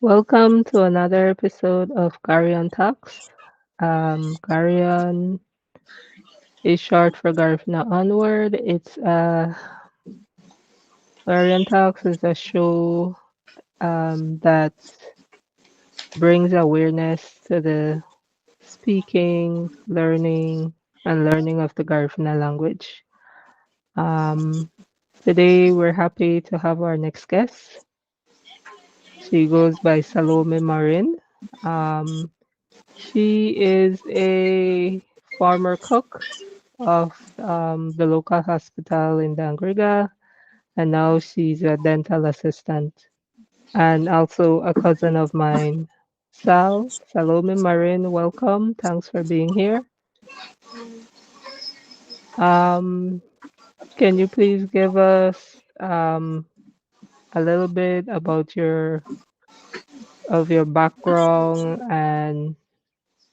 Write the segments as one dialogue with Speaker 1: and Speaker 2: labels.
Speaker 1: Welcome to another episode of Gari-On Talks. Gari-On is short for Garifuna Onward. Gari-On Talks is a show that brings awareness to the speaking, learning of the Garifuna language. Um, Today we're happy to have our next guest. She goes by Salome Marin. Um, She is a former cook of the local hospital in Dangriga, and now she's a dental assistant. And also a cousin of mine, Salome Marin, welcome. Thanks for being here. Um, can you please give us a little bit about your background and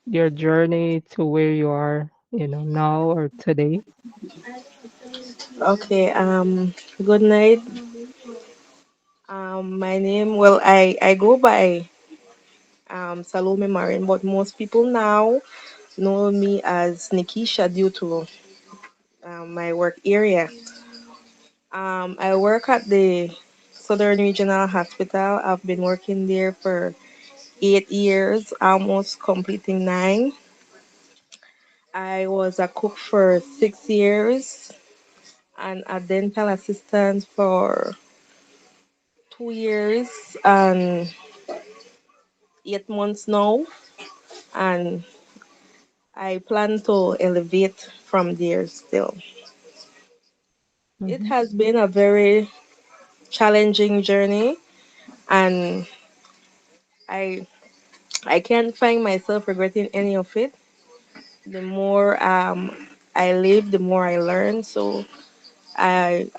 Speaker 1: your journey to where you are, now or today?
Speaker 2: Okay, good night. My name, well, I go by Salome Marin, but most people now know me as Nikisha due to my work area. I work at the Southern Regional Hospital. I've been working there for 8 years, almost completing nine. I was a cook for 6 years and a dental assistant for 2 years and 8 months now. And I plan to elevate from there still. It
Speaker 1: Mhm.
Speaker 2: has been a very challenging journey, and I I can't find myself regretting any of it. The more I live, the more I learn. So I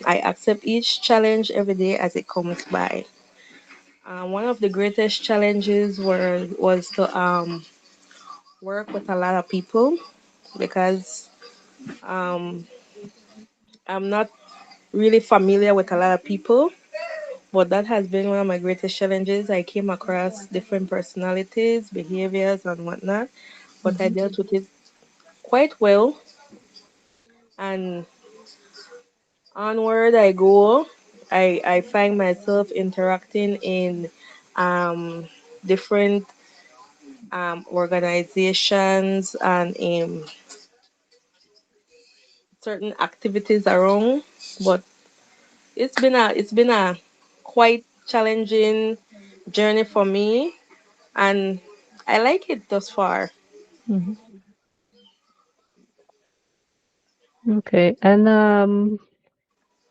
Speaker 2: accept each challenge every day as it comes by. One of the greatest challenges was to work with a lot of people because um, I'm not really familiar with a lot of people. But that has been one of my greatest challenges. I came across different personalities, behaviors, and whatnot, but I
Speaker 1: Mhm.
Speaker 2: dealt with it quite well. And onward I go. I find myself interacting in um, different organizations and in certain activities around. But it's been a quite challenging journey for me, and I like it thus far.
Speaker 1: Mhm. Okay. And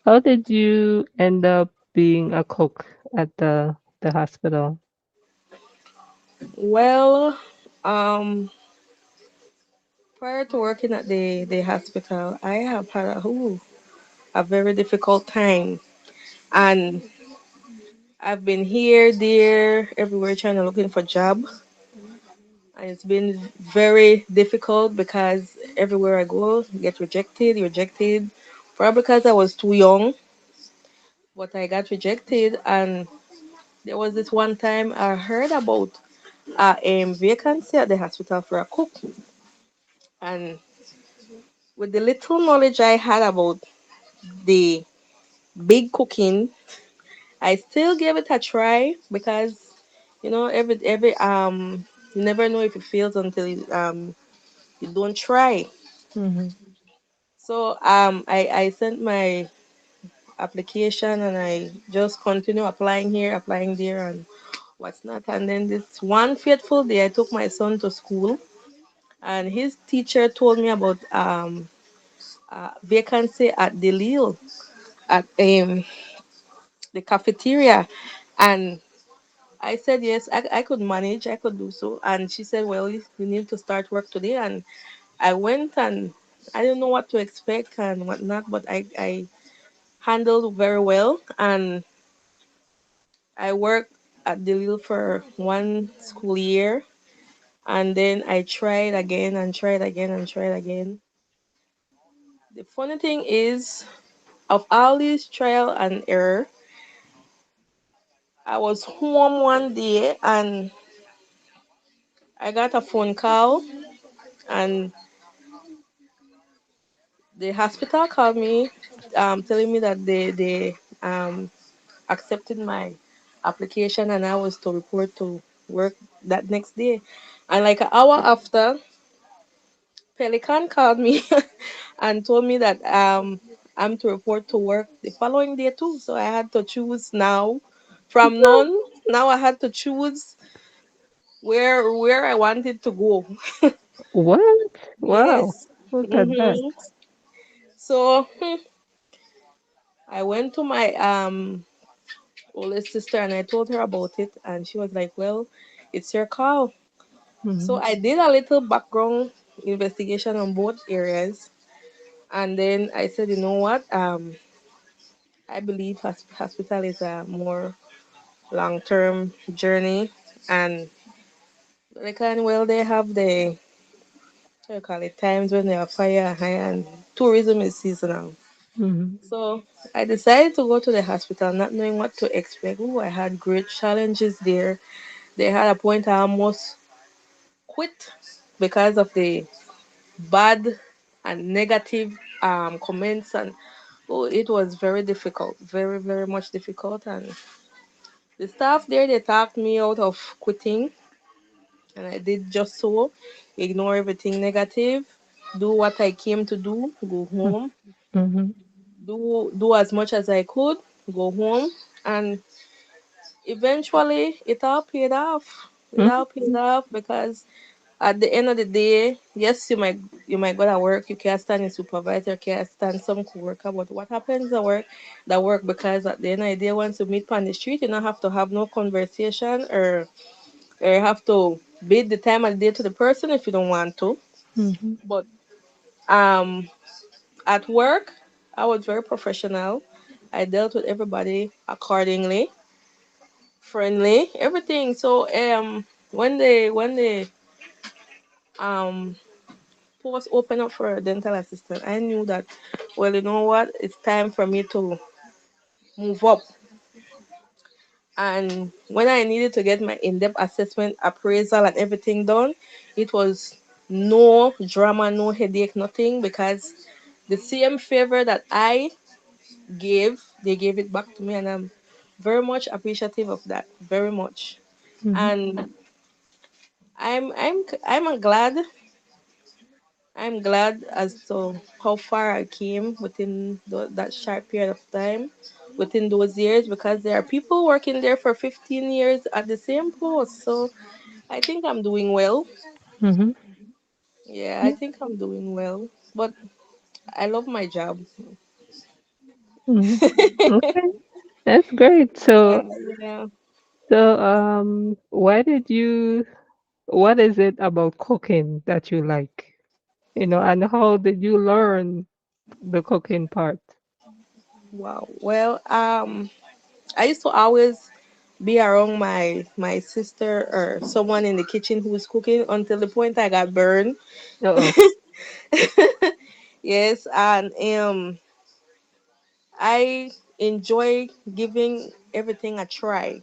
Speaker 1: how did you end up being a cook at the hospital?
Speaker 2: Well, um, prior to working at the hospital, I have had a very difficult time, and I've been here, there, everywhere trying to looking for job, and it's been very difficult because everywhere I go, get rejected. Probably because I was too young, but I got rejected, and there was this one time I heard about a vacancy at the hospital for a cook, and with the little knowledge I had about the big cooking, I still gave it a try because every you never know if it fails until you don't try.
Speaker 1: Mhm.
Speaker 2: So I sent my application and I just continue applying here, applying there, and what's not. And then this one fateful day, I took my son to school, and his teacher told me about vacancy at the Lille at the cafeteria, and I said yes, I could manage, I could do so. And she said, well, you need to start work today. And I went, and I didn't know what to expect and whatnot, but I handled very well. And I worked at the Lille for one school year. And then I tried again and tried again and tried again. The funny thing is, of all these trial and error, I was home one day and I got a phone call, and the hospital called me, telling me that they accepted my application and I was to report to work that next day. And like an hour after, Pelican called me and told me that I'm to report to work the following day too. So I had to choose now. From none, now I had to choose where I wanted to go.
Speaker 1: What? Wow.
Speaker 2: Yes.
Speaker 1: Look at that.
Speaker 2: Mm-hmm. So I went to my oldest sister and I told her about it, and she was like, "Well, it's your call." So
Speaker 1: Mhm.
Speaker 2: I did a little background investigation on both areas, and then I said, "You know what? I believe hospital is a more long-term journey, and they can well they have the what you call it times when they are fire high and tourism is seasonal."
Speaker 1: Mhm.
Speaker 2: So I decided to go to the hospital, not knowing what to expect. Ooh, I had great challenges there. They had a point I almost quit because of the bad and negative comments, and oh, it was very difficult, very very much difficult. And the staff there, they talked me out of quitting, and I did just so. Ignore everything negative, do what I came to do, go home,
Speaker 1: Mhm.
Speaker 2: do as much as I could, go home, and eventually it all paid off. It
Speaker 1: Mhm.
Speaker 2: all paid off because at the end of the day, yes, you might go to work, you can't stand a supervisor, can't stand some coworker, but what happens at work, that work, because at the end of the day, once you meet on the street, you don't have to have no conversation, or you have to bid the time of the day to the person if you don't want to.
Speaker 1: Mhm.
Speaker 2: But um at work, I was very professional. I dealt with everybody accordingly, friendly, everything. So when the um post open up for a dental assistant, I knew that, well, you know what, it's time for me to move up. And when I needed to get my in-depth assessment, appraisal, and everything done, it was no drama, no headache, nothing, because the same favor that I gave, they gave it back to me, and I'm very much appreciative of that, very much.
Speaker 1: Mhm.
Speaker 2: And I'm glad. I'm glad as to how far I came within that short period of time, within those years, because there are people working there for 15 years at the same post. So I think I'm doing well.
Speaker 1: Mhm.
Speaker 2: Yeah, I think I'm doing well. But I love my job.
Speaker 1: Mhm. Okay. That's great. So,
Speaker 2: And yeah,
Speaker 1: why did you what is it about cooking that you like? And how did you learn the cooking part?
Speaker 2: wow. Well, I used to always be around my sister or someone in the kitchen who's cooking until the point I got burned.
Speaker 1: Uh-oh.
Speaker 2: Yes, and I enjoy giving everything a try,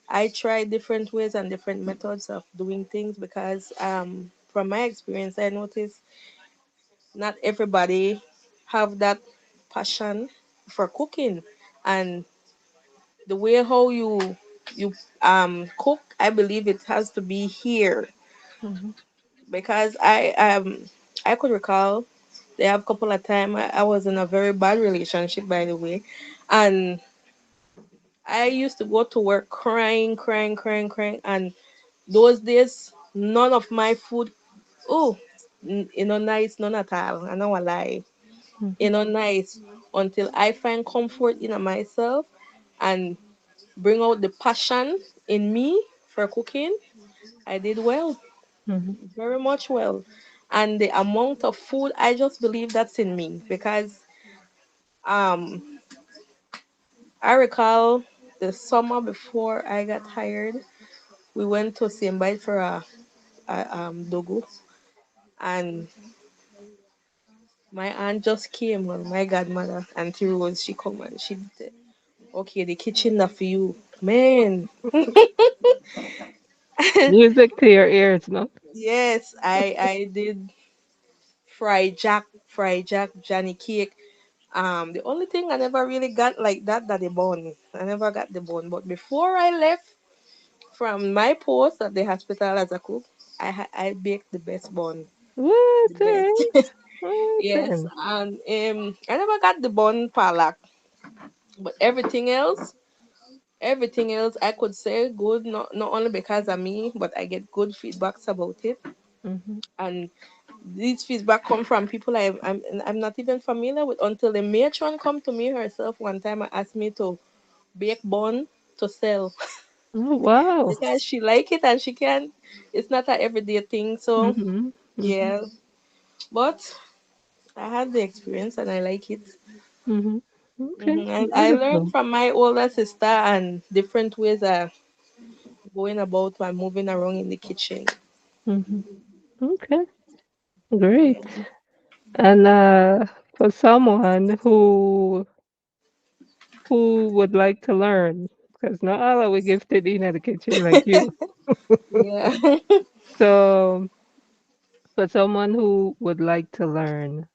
Speaker 2: I try different ways and different methods of doing things because from my experience I notice not everybody have that passion for cooking, and the way how you cook, I believe it has to be here,
Speaker 1: Mhm.
Speaker 2: because I could recall they have a couple of time I was in a very bad relationship, by the way, and I used to go to work crying, crying, crying, crying, and those days none of my food, oh, nice, none at all. I know a lie.
Speaker 1: Mhm.
Speaker 2: Nice until I find comfort in myself and bring out the passion in me for cooking. I did well,
Speaker 1: Mhm.
Speaker 2: very much well. And the amount of food, I just believe that's in me because um I recall the summer before I got hired, we went to Simbite for a dogo, and my aunt just came, well, my godmother, Auntie Rose, she come and she said, okay, the kitchen not for you. Man,
Speaker 1: Music to your ears, no?
Speaker 2: yes, I did fried jack, Johnny cake. The only thing I never really got like that the bun. I never got the bun. But before I left from my post at the hospital as a cook, I baked the best bun, the
Speaker 1: What? All right.
Speaker 2: best.
Speaker 1: All right
Speaker 2: Yes,
Speaker 1: then.
Speaker 2: and I never got the bun palak, but everything else I could say good. Not only because of me, but I get good feedbacks about it,
Speaker 1: Mhm.
Speaker 2: and these feedback come from people I'm not even familiar with until the matron come to me herself one time and asked me to bake bun to sell
Speaker 1: Oh wow.
Speaker 2: because she like it and she can. It's not an everyday thing, so
Speaker 1: Mhm. Mhm.
Speaker 2: yeah. But I had the experience and I like it.
Speaker 1: Mhm. Okay.
Speaker 2: And I learned
Speaker 1: Beautiful.
Speaker 2: from my older sister and different ways of going about and moving around in the kitchen.
Speaker 1: Mhm. Okay. Great. And for someone who would like to learn, because not all are we gifted in the kitchen like you.
Speaker 2: Yeah.
Speaker 1: So for someone who would like to learn,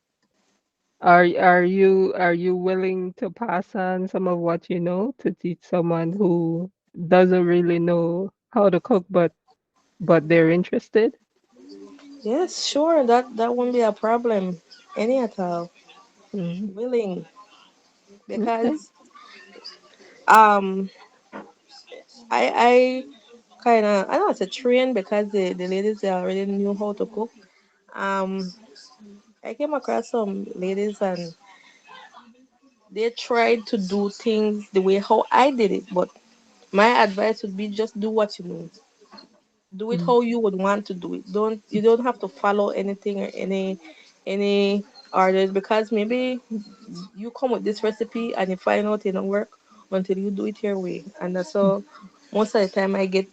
Speaker 1: are you willing to pass on some of what you know to teach someone who doesn't really know how to cook but they're interested?
Speaker 2: Yes, sure. That won't be a problem. Any at all.
Speaker 1: Mhm.
Speaker 2: Willing
Speaker 1: Okay.
Speaker 2: because um I kind of I don't want to train because the ladies they already knew how to cook. Um, I came across some ladies and they tried to do things the way how I did it, but my advice would be just do what you know. Do it
Speaker 1: Mhm.
Speaker 2: how you would want to do it. You don't have to follow anything or any orders because maybe you come with this recipe and you find out it don't work until you do it your way. And that's all most of the time I get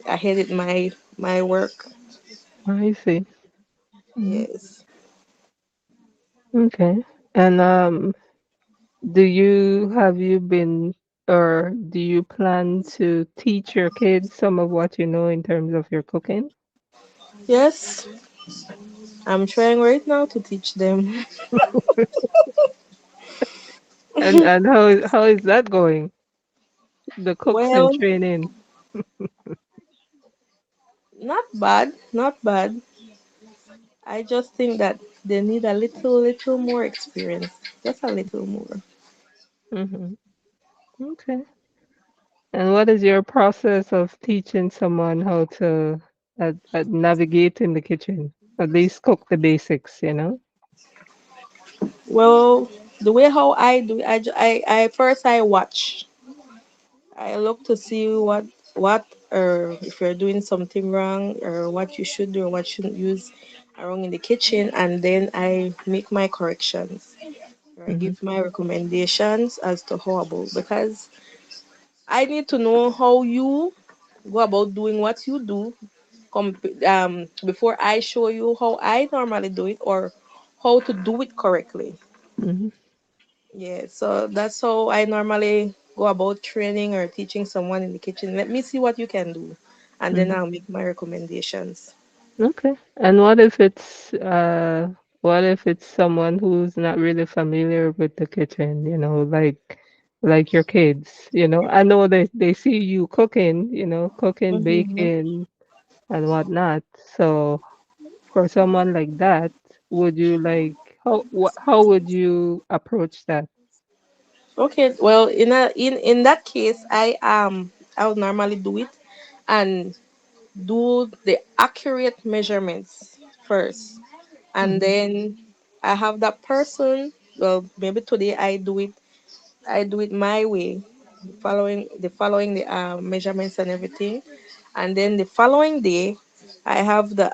Speaker 2: ahead in my work.
Speaker 1: I see. Mhm.
Speaker 2: Yes.
Speaker 1: Okay. And have you been or do you plan to teach your kids some of what you know in terms of your cooking?
Speaker 2: Yes, I'm trying right now to teach them.
Speaker 1: And how is that going? The cooks in
Speaker 2: Well,
Speaker 1: training.
Speaker 2: not bad, not bad. I just think that they need a little more experience. Just a little more.
Speaker 1: Hmm. Okay. And what is your process of teaching someone how to navigate in the kitchen? At least cook the basics, you know?
Speaker 2: Well, the way how I do it, I first I watch. I look to see what or if you're doing something wrong or what you should do or what shouldn't use around in the kitchen, and then I make my corrections. Or I
Speaker 1: Hmm.
Speaker 2: give my recommendations as to how about because I need to know how you go about doing what you do before I show you how I normally do it or how to do it correctly.
Speaker 1: Hmm.
Speaker 2: Yeah, so that's how I normally go about training or teaching someone in the kitchen. Let me see what you can do, and then
Speaker 1: Hmm.
Speaker 2: I'll make my recommendations.
Speaker 1: Okay. And what if it's someone who's not really familiar with the kitchen, like your kids, I know they see you cooking, cooking,
Speaker 2: Hmm.
Speaker 1: baking and whatnot. So for someone like that, would you like how would you approach that?
Speaker 2: Okay, well, in that case, I would normally do it and do the accurate measurements first, and
Speaker 1: Mhm.
Speaker 2: then I have that person. Well, maybe today I do it my way, following the measurements and everything, and then the following day, I have the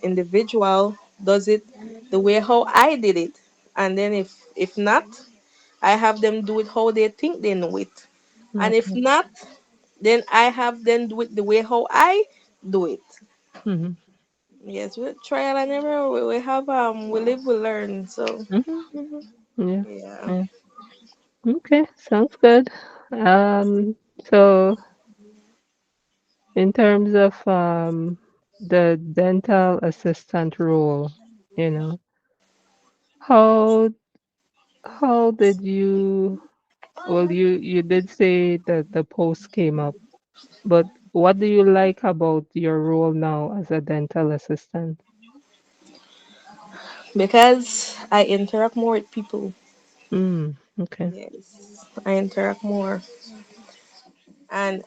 Speaker 2: individual does it the way how I did it, and then if not, I have them do it how they think they know it, and if
Speaker 1: Okay.
Speaker 2: not, then I have them do it the way how I do it.
Speaker 1: Mhm.
Speaker 2: Yes, with trial and error, we have we live, we learn. So
Speaker 1: Mhm. Mhm. Yeah.
Speaker 2: yeah.
Speaker 1: Yeah. Okay. Sounds good. So in terms of the dental assistant role, you know, how did you, well, you did say that the post came up, but what do you like about your role now as a dental assistant?
Speaker 2: Because I interact more with people.
Speaker 1: Mm, okay.
Speaker 2: Yes, I interact more, and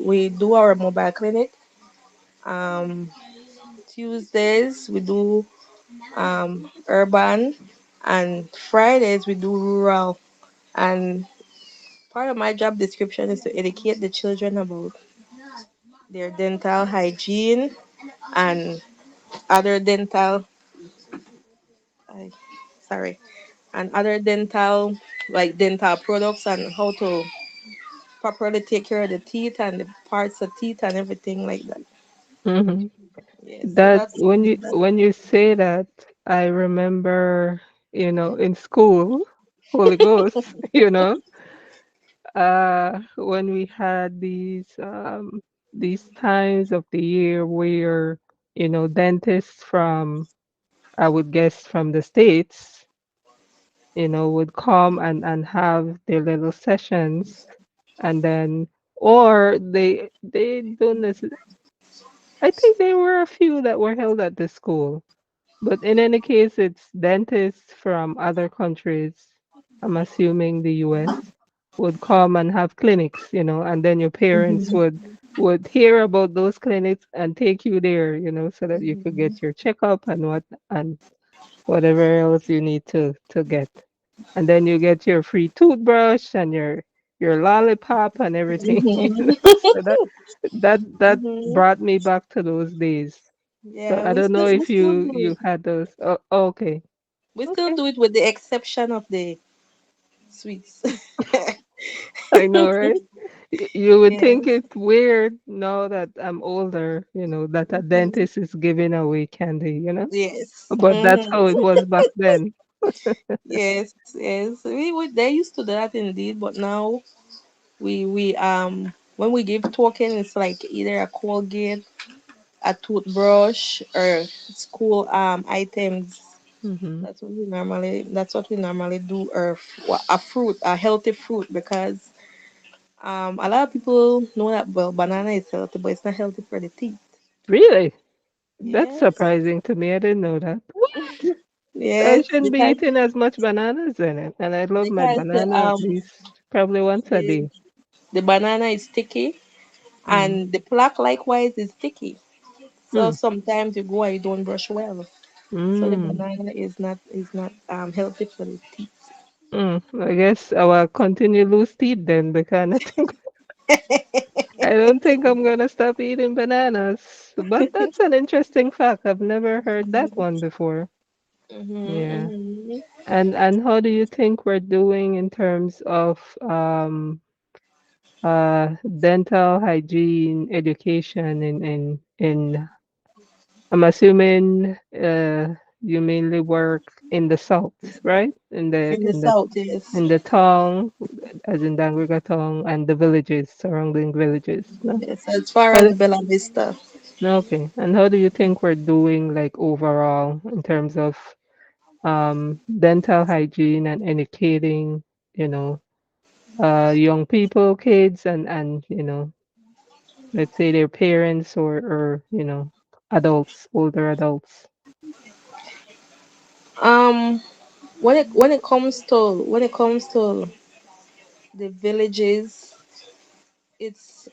Speaker 2: we do our mobile clinic. Um, Tuesdays we do urban, and Fridays we do rural. And part of my job description is to educate the children about their dental hygiene and other dental, I- sorry, and other dental, like dental products, and how to properly take care of the teeth and the parts of teeth and everything like that.
Speaker 1: Hmm.
Speaker 2: Yeah, so
Speaker 1: That
Speaker 2: that's that.
Speaker 1: when you say that, I remember, in school, Holy Ghost, when we had these times of the year where, dentists from, I would guess from the States, would come and have their little sessions, and then, or they don't necessarily, I think there were a few that were held at the school. But in any case, it's dentists from other countries, I'm assuming the US, would come and have clinics, and then your parents
Speaker 2: Mhm.
Speaker 1: would hear about those clinics and take you there, so that you could get your checkup and whatever else you need to get. And then you get your free toothbrush and your lollipop and everything.
Speaker 2: Mhm.
Speaker 1: So that
Speaker 2: Mhm.
Speaker 1: brought me back to those days. So
Speaker 2: Yeah,
Speaker 1: I don't know
Speaker 2: we
Speaker 1: if
Speaker 2: still
Speaker 1: you
Speaker 2: do
Speaker 1: you
Speaker 2: it.
Speaker 1: had those. Oh, okay.
Speaker 2: We still
Speaker 1: Okay.
Speaker 2: do it with the exception of the sweets.
Speaker 1: I know, right? You would think
Speaker 2: Yes.
Speaker 1: it's weird now that I'm older, that a
Speaker 2: Mhm.
Speaker 1: dentist is giving away candy.
Speaker 2: Yes.
Speaker 1: But that's
Speaker 2: Hmm.
Speaker 1: how it was back then.
Speaker 2: Yes. Yes. We they used to do that indeed, but now we when we give token, it's like either a Colgate, a toothbrush, or school items.
Speaker 1: Hmm.
Speaker 2: That's what we normally do, or a fruit, a healthy fruit, because a lot of people know that, well, banana is healthy, but it's not healthy for the teeth.
Speaker 1: Really? That's
Speaker 2: Yes.
Speaker 1: surprising to me. I didn't know that. What? I
Speaker 2: Yes,
Speaker 1: shouldn't be eating as much bananas in it. And I love my
Speaker 2: because
Speaker 1: banana at least probably once a
Speaker 2: the
Speaker 1: day.
Speaker 2: the banana is sticky,
Speaker 1: Mm.
Speaker 2: and the plaque likewise is sticky. So
Speaker 1: Mm.
Speaker 2: sometimes you go and you don't brush well. So the
Speaker 1: Mm.
Speaker 2: banana is not healthy for the teeth.
Speaker 1: Mm. I guess I will continue lose teeth then because I don't think I'm gonna stop eating bananas. But that's an interesting fact. I've never heard that one before.
Speaker 2: Mhm,
Speaker 1: Yeah.
Speaker 2: mhm.
Speaker 1: And how do you think we're doing in terms of dental hygiene education in I'm assuming you mainly work in the south, right? In the
Speaker 2: In the
Speaker 1: in the
Speaker 2: south, yes.
Speaker 1: in the town, as in Dangriga Town and the villages, surrounding villages, no?
Speaker 2: Yes, as far
Speaker 1: How
Speaker 2: as
Speaker 1: do-
Speaker 2: Bella Vista.
Speaker 1: okay. And how do you think we're doing like overall in terms of dental hygiene and educating, you know, young people, kids and let's say their parents or adults, older adults.
Speaker 2: Um, when it comes to the villages, it's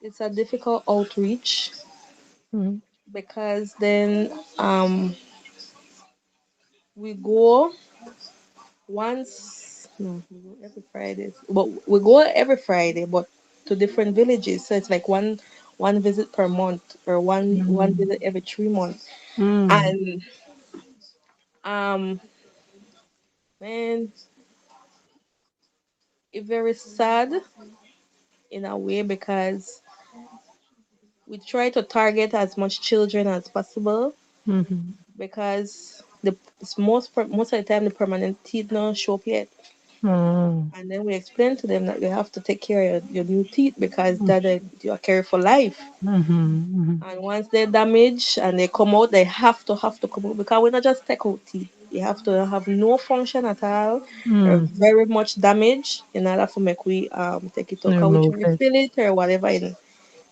Speaker 2: it's a difficult outreach,
Speaker 1: Mm-hmm.
Speaker 2: because then we go once, no, we go every Friday, but we go every Friday, but to different villages. So it's like one visit per month, or one
Speaker 1: Mm.
Speaker 2: visit every 3 months.
Speaker 1: Mm.
Speaker 2: And um man, it's very sad in a way, because we try to target as much children as possible,
Speaker 1: Mhm.
Speaker 2: because the most of the time the permanent teeth not show up yet.
Speaker 1: Mm.
Speaker 2: And then we explain to them that you have to take care of your new teeth because
Speaker 1: Mm.
Speaker 2: that you are care for life.
Speaker 1: Mhm. Mhm.
Speaker 2: And once they're damaged and they come out, they have to come out because we not just take out teeth. You have to have no function at all or
Speaker 1: Mm.
Speaker 2: very much damage in order to make we take it out. Cause we
Speaker 1: Remove
Speaker 2: try to
Speaker 1: it.
Speaker 2: fill it or whatever in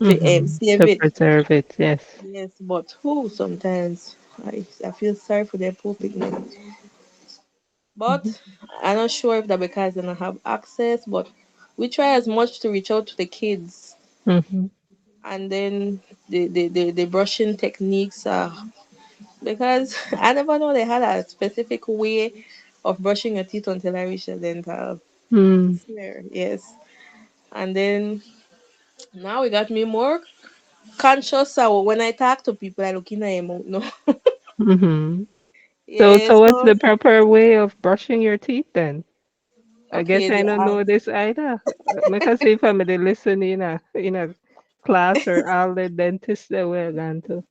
Speaker 2: to
Speaker 1: Mhm.
Speaker 2: save
Speaker 1: To
Speaker 2: it.
Speaker 1: preserve it. Yes.
Speaker 2: Yes, but who sometimes I feel sorry for their poor picnic. But
Speaker 1: Mhm.
Speaker 2: I'm not sure if that because they don't have access, but we try as much to reach out to the kids
Speaker 1: Mhm.
Speaker 2: and then the brushing techniques because I never know they had a specific way of brushing your teeth until I reached the dental.
Speaker 1: Mm.
Speaker 2: Swear, yes. And then now we got me more conscious. So when I talk to people, I look in their mouth. No,
Speaker 1: Mhm. So
Speaker 2: yes.
Speaker 1: what's
Speaker 2: So
Speaker 1: the proper way of brushing your teeth then? I guess
Speaker 2: okay,
Speaker 1: I
Speaker 2: the
Speaker 1: don't know this either. Because if I'm the listen in a class or all the dentists that we're going to.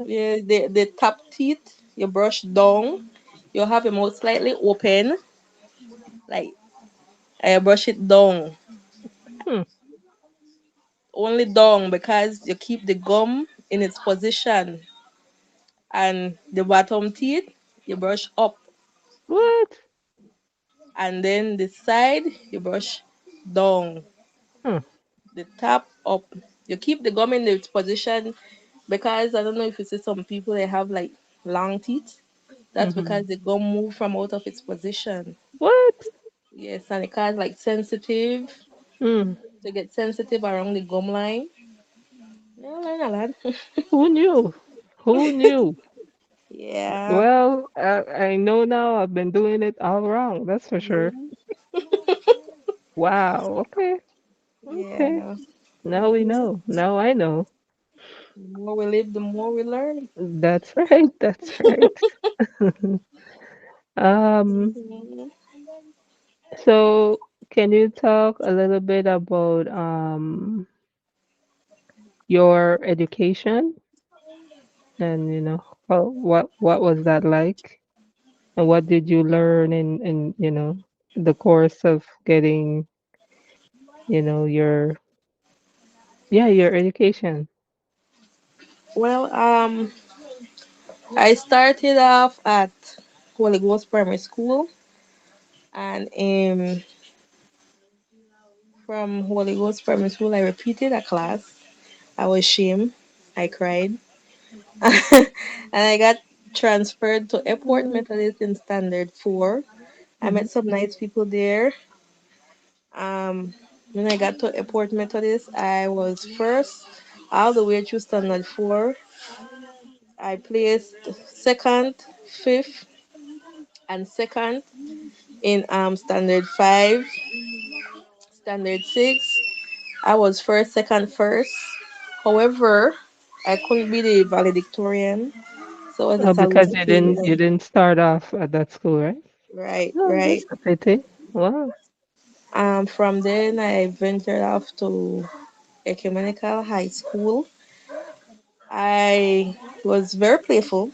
Speaker 2: yeah, the top teeth you brush down. You have your mouth slightly open, like I brush it down,
Speaker 1: Hmm.
Speaker 2: only down because you keep the gum in its position, and the bottom teeth you brush up,
Speaker 1: What?
Speaker 2: and then the side you brush down,
Speaker 1: Hmm.
Speaker 2: the top up. You keep the gum in its position because I don't know if you see some people they have like long teeth. That's
Speaker 1: Mhm.
Speaker 2: because the gum move from out of its position.
Speaker 1: What?
Speaker 2: Yes, and it kind like sensitive
Speaker 1: Hmm.
Speaker 2: to get sensitive around the gum line. Yeah, learn a lot.
Speaker 1: Who knew? Who knew?
Speaker 2: Yeah.
Speaker 1: Well, I know now I've been doing it all wrong. That's for sure.
Speaker 2: Mhm.
Speaker 1: Wow. Okay. Okay.
Speaker 2: Yeah.
Speaker 1: Now we
Speaker 2: Mhm.
Speaker 1: know. Now I know.
Speaker 2: The more we live, the more we learn.
Speaker 1: That's right. That's right. Um,
Speaker 2: Mhm.
Speaker 1: so can you talk a little bit about your education and what was that like and what did you learn in the course of getting your your education.
Speaker 2: Well, I started off at Holy Ghost Primary School, and from Holy Ghost Primary School, I repeated a class. I was ashamed. I cried, and I got transferred to Airport
Speaker 1: Mm,
Speaker 2: Methodist in Standard 4. I
Speaker 1: mhm,
Speaker 2: met some nice people there. When I got to Airport Methodist, I was first all the way through Standard 4. I placed second, fifth, and second in Standard 5, Standard 6. I was first, second, first. However, I couldn't be the valedictorian, so it was a
Speaker 1: oh, because
Speaker 2: salute
Speaker 1: you didn't
Speaker 2: ceremony.
Speaker 1: you didn't start off at that school, right?
Speaker 2: Right,
Speaker 1: No,
Speaker 2: right.
Speaker 1: that's a pity. Wow.
Speaker 2: From then, I ventured off to Ecumenical High School. I was very playful.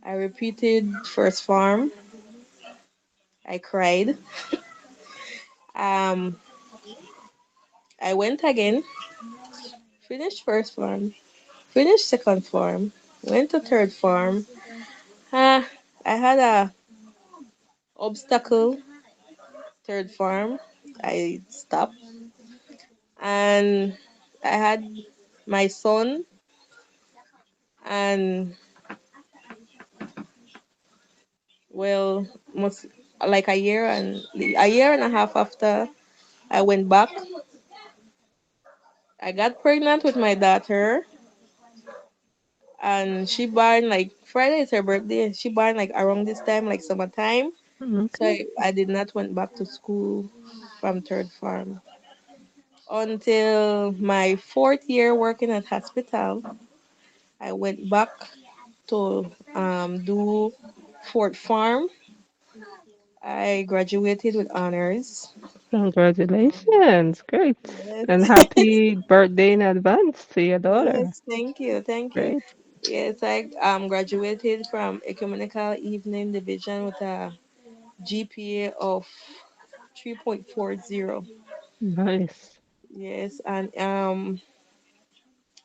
Speaker 2: I repeated first farm. I cried. Um, I went again, finished first farm, finished second farm, went to third farm. Ah, I had a obstacle third farm. I stopped, and I had my son, and well, most like a year and a half after I went back, I got pregnant with my daughter, and she born like Friday is her birthday. She born like around this time, like summertime. So
Speaker 1: Okay.
Speaker 2: I did not went back to school from third farm until my fourth year working at hospital. I went back to do fourth farm. I graduated with honors.
Speaker 1: Congratulations. Great.
Speaker 2: Yes,
Speaker 1: And happy birthday in advance to your daughter.
Speaker 2: yes, thank you, thank you.
Speaker 1: Great.
Speaker 2: Yes, I graduated from Ecumenical Evening Division with a GPA of 3.40.
Speaker 1: Nice.
Speaker 2: Yes, and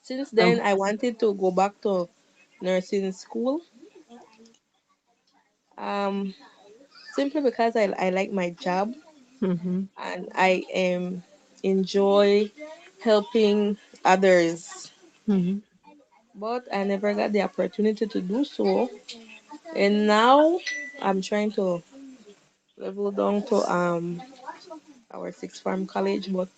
Speaker 2: since then
Speaker 1: Um,
Speaker 2: I wanted to go back to nursing school. Um, Simply because I like my job
Speaker 1: mhm,
Speaker 2: and I enjoy helping others.
Speaker 1: mhm,
Speaker 2: But I never got the opportunity to do so. And now I'm trying to level down to our sixth farm college, but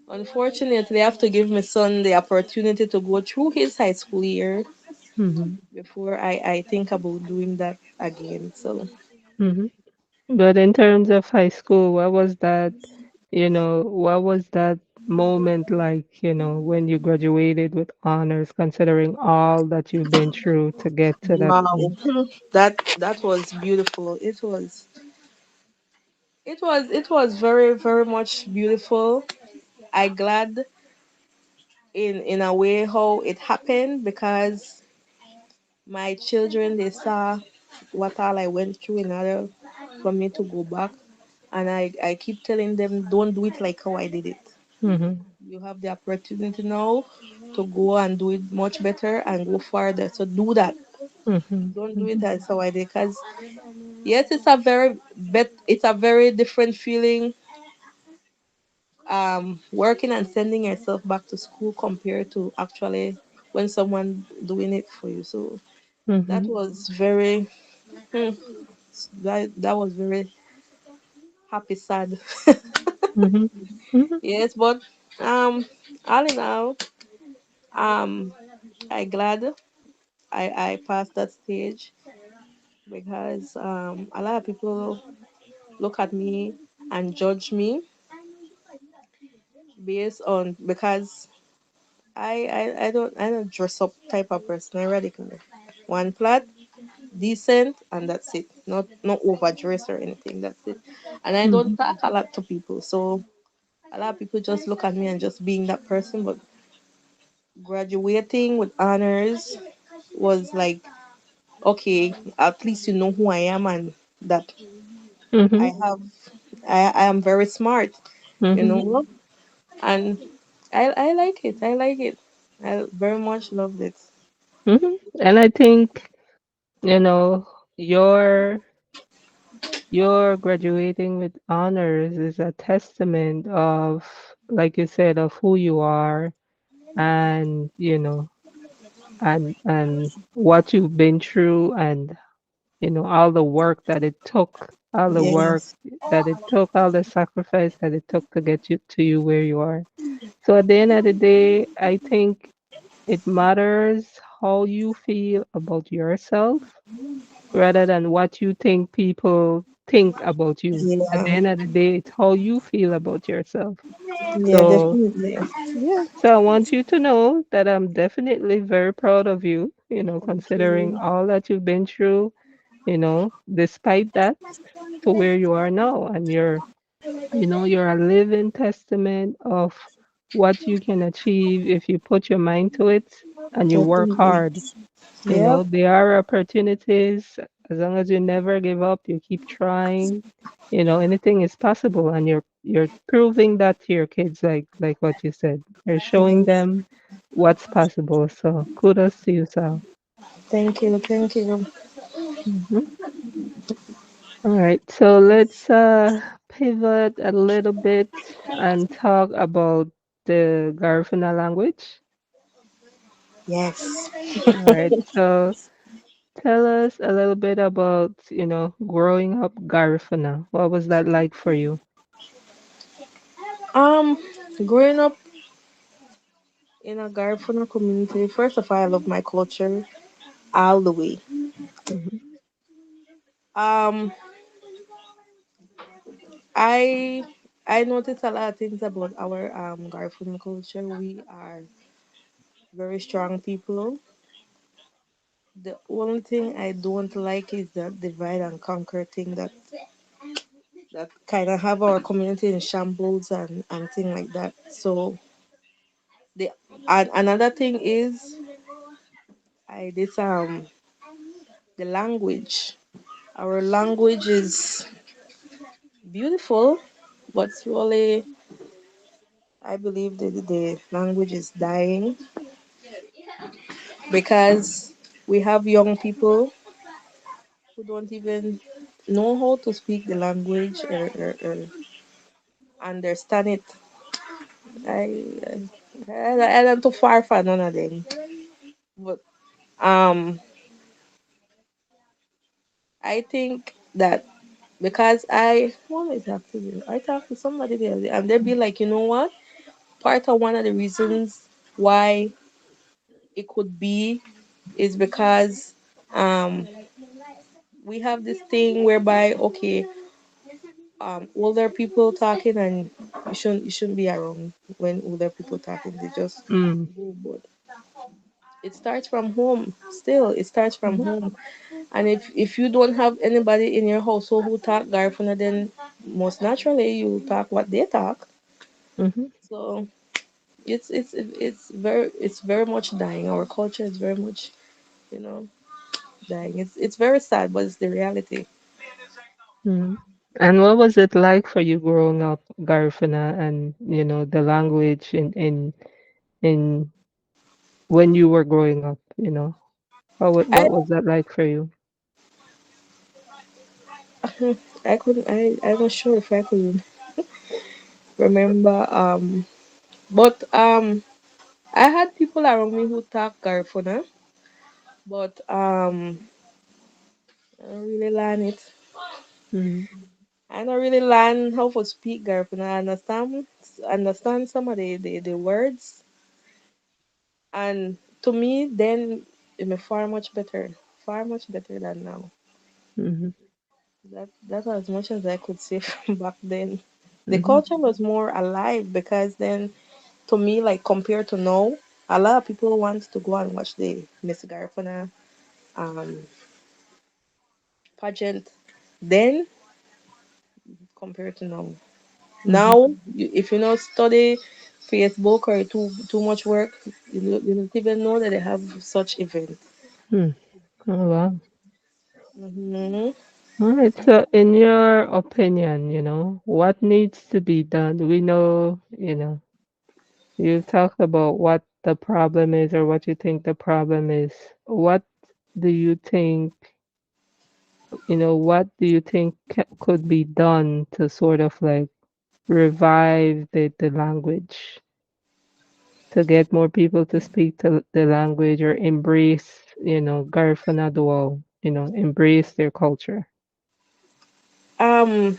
Speaker 2: unfortunately I have to give my son the opportunity to go through his high school year
Speaker 1: mhm,
Speaker 2: before I think about doing that again. So
Speaker 1: mhm. But in terms of high school, what was that, what was that moment like, when you graduated with honors, considering all that you've been through to get to that
Speaker 2: wow,
Speaker 1: point?
Speaker 2: that was beautiful. It was very very much beautiful. I glad in a way how it happened because my children they saw what all I went through in order for me to go back, and I keep telling them don't do it like how I did it.
Speaker 1: Mhm,
Speaker 2: You have the opportunity now to go and do it much better and go further. So do that.
Speaker 1: mhm,
Speaker 2: Don't do it
Speaker 1: mhm,
Speaker 2: as how I did because yes, it's a very different feeling working and sending yourself back to school compared to actually when someone doing it for you. So that
Speaker 1: mhm,
Speaker 2: was very hmm, that was very happy sad.
Speaker 1: mhm, mhm,
Speaker 2: Yes, but um all in all, um I glad I passed that stage because a lot of people look at me and judge me based on because I don't dress up type of person. I radical one flat, decent, and that's it. Not overdress or anything. That's it. And I don't
Speaker 1: mhm,
Speaker 2: talk a lot to people, so a lot of people just look at me and just being that person. But graduating with honors was like, okay, at least you know who I am and that I
Speaker 1: mhm,
Speaker 2: have I am very smart, you
Speaker 1: mhm,
Speaker 2: know, and I like it. I like it. I very much loved it.
Speaker 1: mhm. And I think, you know, your your graduating with honors is a testament of, like you said, of who you are and, and what you've been through and, all the work that it took, all the work
Speaker 2: Yes,
Speaker 1: that it took, all the sacrifice that it took to get you to you where you are. So at the end of the day, I think it matters how you feel about yourself rather than what you think people think about you. At the
Speaker 2: yeah,
Speaker 1: end of the day, it's how you feel about yourself.
Speaker 2: yeah,
Speaker 1: So,
Speaker 2: definitely.
Speaker 1: yeah. So I want you to know that I'm definitely very proud of you,
Speaker 2: Thank
Speaker 1: considering
Speaker 2: you.
Speaker 1: all that you've been through, despite that to where you are now. And you're a living testament of what you can achieve if you put your mind to it and you work
Speaker 2: Definitely.
Speaker 1: hard.
Speaker 2: Yep.
Speaker 1: There are opportunities. As long as you never give up, you keep trying. Anything is possible, and you're proving that to your kids, like what you said. You're showing
Speaker 2: Yes.
Speaker 1: them what's possible. So kudos to you, Sal.
Speaker 2: Thank you. Thank you.
Speaker 1: Hmm. All right, so let's pivot a little bit and talk about the Garifuna language.
Speaker 2: Yes.
Speaker 1: All right, so tell us a little bit about, growing up Garifuna. What was that like for you?
Speaker 2: Um, Growing up in a Garifuna community, first of all, I love my culture all the way.
Speaker 1: Hmm.
Speaker 2: Um, I I noticed a lot of things about our Garifuna culture. We are very strong people. The only thing I don't like is that divide and conquer thing that kind of have our community in shambles and thing like that. So the and another thing is I this the language. Our language is beautiful, but slowly I believe that the language is dying because we have young people who don't even know how to speak the language or understand it. I, I don't too far for none of them. But um, I think that because I what I talk to you, I talked to somebody the other day, and they'd be like, you know what? Part of one of the reasons why it could be is because um we have this thing whereby okay older people talking and you shouldn't be around when older people talking they just
Speaker 1: Mm.
Speaker 2: go but it starts from home still it starts from
Speaker 1: Mhm.
Speaker 2: home and if you don't have anybody in your household who talk Garifuna then most naturally you talk what they talk
Speaker 1: Mhm.
Speaker 2: so it's very much dying our culture is very much you know dying it's very sad but it's the reality.
Speaker 1: Mhm. And what was it like for you growing up, Garifuna, and the language in when you were growing up? What
Speaker 2: I
Speaker 1: was that like for you?
Speaker 2: I couldn't I'm not sure if I could remember but I had people around me who talk Garifuna but I don't really learn it.
Speaker 1: Mhm.
Speaker 2: I don't really learn how to speak Garifuna. I understand some of the words and to me then it's far much better than now.
Speaker 1: Mhm.
Speaker 2: That's as much as I could say from back then. The
Speaker 1: Mhm.
Speaker 2: culture was more alive because then to me, like compared to now, a lot of people want to go and watch the Miss Garifuna um pageant then compared to now.
Speaker 1: Mhm.
Speaker 2: Now, if you not study Facebook or too much work, you don't even know that they have such event.
Speaker 1: Hmm. Oh, wow.
Speaker 2: Hmm.
Speaker 1: All right. So, in your opinion, what needs to be done? We know, you've talked about what the problem is or what you think the problem is. What do you think, what do you think could be done to sort of like revive the language, to get more people to speak to the language or embrace, Garifuna Dual, embrace their culture?
Speaker 2: Um,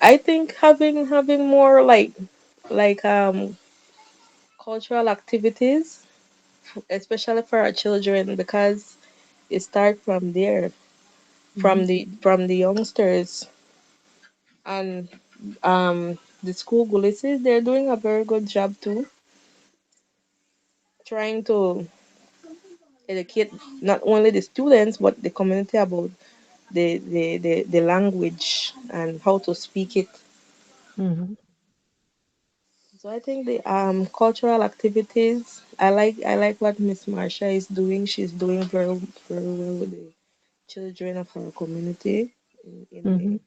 Speaker 2: I think having more like cultural activities, especially for our children, because it starts from there,
Speaker 1: Mhm.
Speaker 2: from the youngsters and the school policies. They're doing a very good job too, trying to educate not only the students but the community about the language and how to speak it.
Speaker 1: Mhm.
Speaker 2: So I think the cultural activities I like what Miss Marsha is doing. She's doing very well with the children of our community in
Speaker 1: Mhm.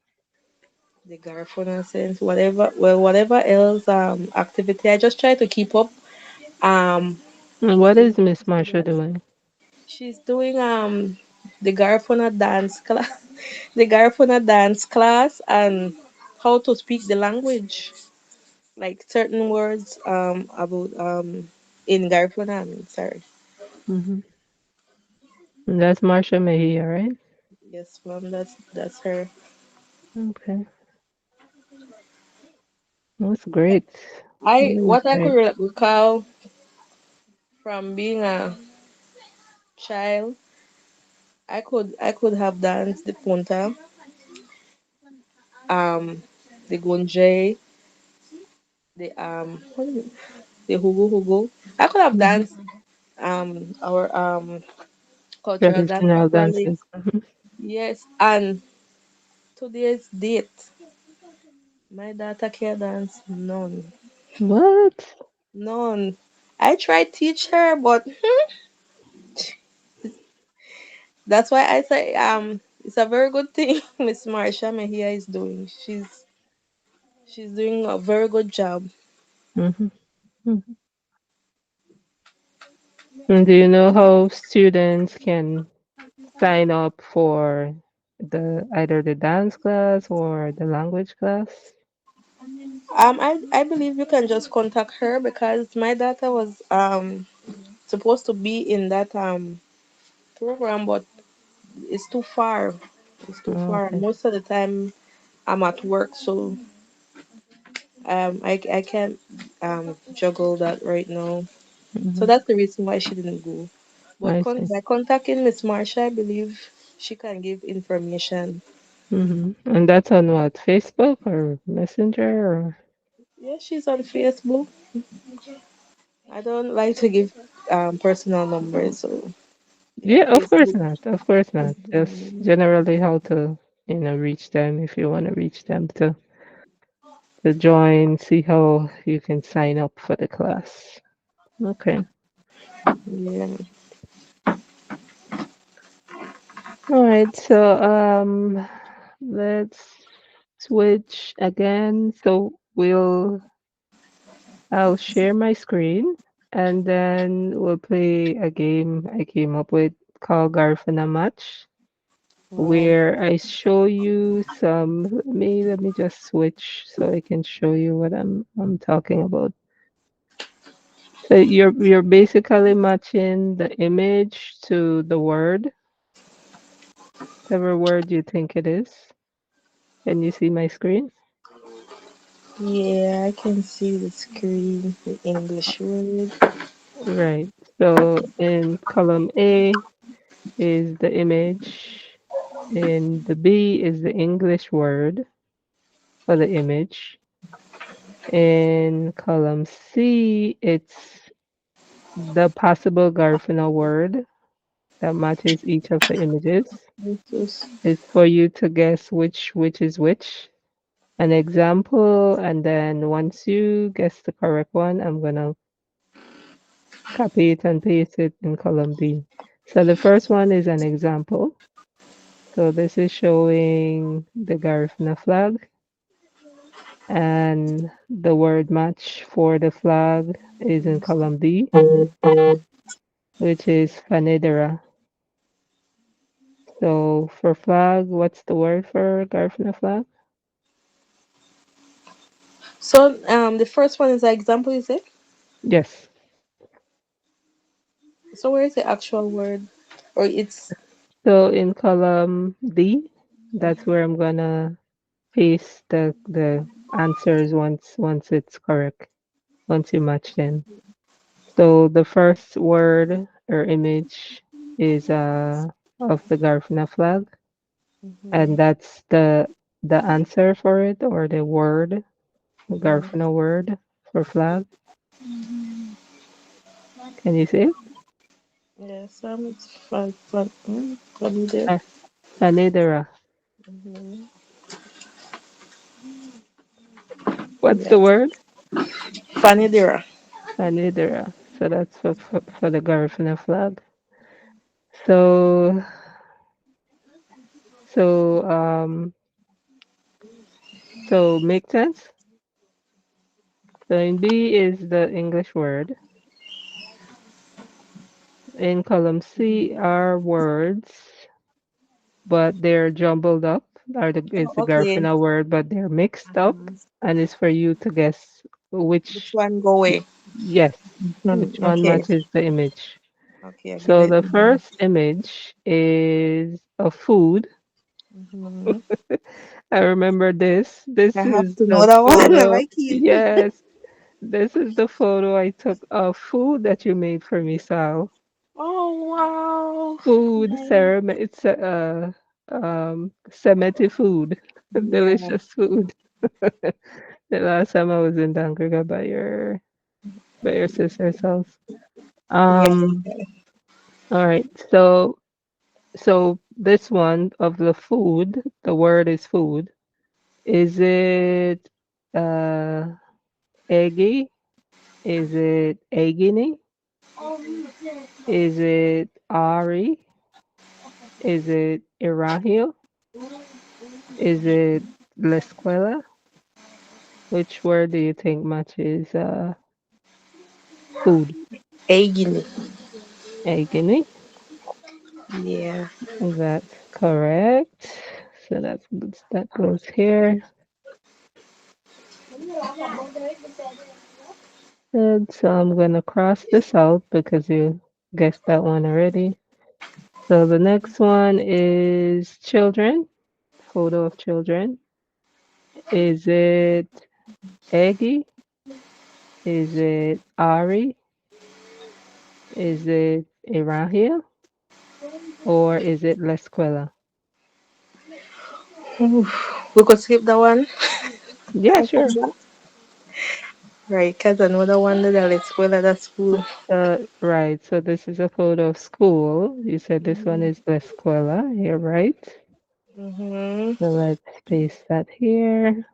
Speaker 2: the Garifuna sense. Whatever else activity I just try to keep up. Um
Speaker 1: And what is Miss Marsha doing?
Speaker 2: she's doing the Garifuna dance class the Garifuna dance class and how to speak the language. Like certain words about in Garifuna, I mean, sorry.
Speaker 1: Mhm. And that's Marsha Mejia, right?
Speaker 2: Yes, mom, that's her.
Speaker 1: Okay. That's great.
Speaker 2: I
Speaker 1: Really
Speaker 2: what I could
Speaker 1: great.
Speaker 2: recall from being a child, I could have danced the punta, um, the gonje, the hugu hugu. I could have
Speaker 1: Mhm.
Speaker 2: danced our cultural dance
Speaker 1: Traditional
Speaker 2: properly.
Speaker 1: dances. Mhm.
Speaker 2: Yes, and today's date, my daughter can't dance
Speaker 1: What?
Speaker 2: none. I tried teach her, but That's why I say it's a very good thing Miss Marsha Mejia is doing. She's doing a very good job.
Speaker 1: Mhm. Mhm. And do you know how students can sign up for the either the dance class or the language class?
Speaker 2: I believe you can just contact her because my daughter was supposed to be in that program, but it's too far. It's too
Speaker 1: Oh,
Speaker 2: far.
Speaker 1: okay.
Speaker 2: Most of the time I'm at work, so I can't juggle that right now. So
Speaker 1: Hmm.
Speaker 2: that's the reason why she didn't go. But
Speaker 1: I see.
Speaker 2: by contacting Miss Marsha, I believe she can give information.
Speaker 1: And that's on what? Facebook or Messenger or?
Speaker 2: Yeah, she's on Facebook. I don't like to give personal numbers, so yeah,
Speaker 1: Yeah, of course
Speaker 2: Facebook.
Speaker 1: not. Of course not. Just
Speaker 2: Mhm.
Speaker 1: generally how to, reach them if you want to reach them to join, see how you can sign up for the class. Okay.
Speaker 2: Yeah.
Speaker 1: All right. So let's switch again. So I'll share my screen and then we'll play a game I came up with called Garifuna Match,
Speaker 2: Wow.
Speaker 1: where I show you some. Let me just switch so I can show you what I'm talking about. So you're basically matching the image to the word, whatever word you think it is. Can you see my screen?
Speaker 2: Yeah, I can see the screen, the English word.
Speaker 1: Right. So in column A is the image, and the B is the English word for the image. In column C, it's the possible Garifuna word that matches each of the images.
Speaker 2: This is-
Speaker 1: It's for you to guess which is which. An example, and then once you guess the correct one, I'm gonna copy it and paste it in column B. So the first one is an example. So this is showing the Garifuna flag, and the word match for the flag is in column B, which is Fanedera. So for flag, what's the word for Garifuna flag?
Speaker 2: So the first one is an example, is it?
Speaker 1: Yes.
Speaker 2: So where is the actual word? Or it's
Speaker 1: So in column D, that's where I'm gonna paste the answers once it's correct, once you match them. So the first word or image is of the Garifuna flag, and
Speaker 2: Mhm.
Speaker 1: that's the answer for it or the word, the
Speaker 2: Mhm.
Speaker 1: Garifuna word for flag. Can you see it?
Speaker 2: Yes, it's fun there.
Speaker 1: Uh, Anidara.
Speaker 2: Mhm.
Speaker 1: What's the
Speaker 2: Yes,
Speaker 1: word?
Speaker 2: Fanidira.
Speaker 1: Anidara. So that's for the Garifuna flag. So so so make sense? So in B is the English word. In column C are words, but they're jumbled up. It's the
Speaker 2: Okay.
Speaker 1: Garifuna word, but they're mixed up,
Speaker 2: Mhm.
Speaker 1: and it's for you to guess
Speaker 2: Which
Speaker 1: which,
Speaker 2: one go away?
Speaker 1: yes, which
Speaker 2: Mhm.
Speaker 1: one
Speaker 2: Okay.
Speaker 1: matches the image.
Speaker 2: Okay, I give
Speaker 1: So
Speaker 2: it.
Speaker 1: the first image is a food.
Speaker 2: Mhm.
Speaker 1: I remember this. This
Speaker 2: I have
Speaker 1: is
Speaker 2: to know
Speaker 1: the
Speaker 2: that one. I
Speaker 1: photo.
Speaker 2: like it.
Speaker 1: Yes, this is the photo I took of food that you made for me, Sal.
Speaker 2: Oh
Speaker 1: Food,
Speaker 2: wow.
Speaker 1: ceremony. It's Semeti food,
Speaker 2: Yeah.
Speaker 1: delicious food. The last time I was in Dangriga by your sister's house.
Speaker 2: Yeah.
Speaker 1: Um, all right. So this one of the food, the word is food. Is it uh eggy? Is it eggini? Is it Ari? Is it Irahio? Is it La Escuela? Which word do you think matches food?
Speaker 2: Agony.
Speaker 1: Agony.
Speaker 2: Yeah.
Speaker 1: That's correct. So that goes here. And so I'm gonna cross this out because you guessed that one already. So the next one is children. Photo of children. Is it Eggy? Is it Ari? Is it Irahia? Or is it La Escuela?
Speaker 2: Oof. We could skip that one
Speaker 1: Yeah,
Speaker 2: and come
Speaker 1: sure.
Speaker 2: back. Right, because another one that let's go to that school.
Speaker 1: Right. So this is a photo of school. You said this one is La Escuela. You're right.
Speaker 2: Mm-hmm.
Speaker 1: So let's paste that here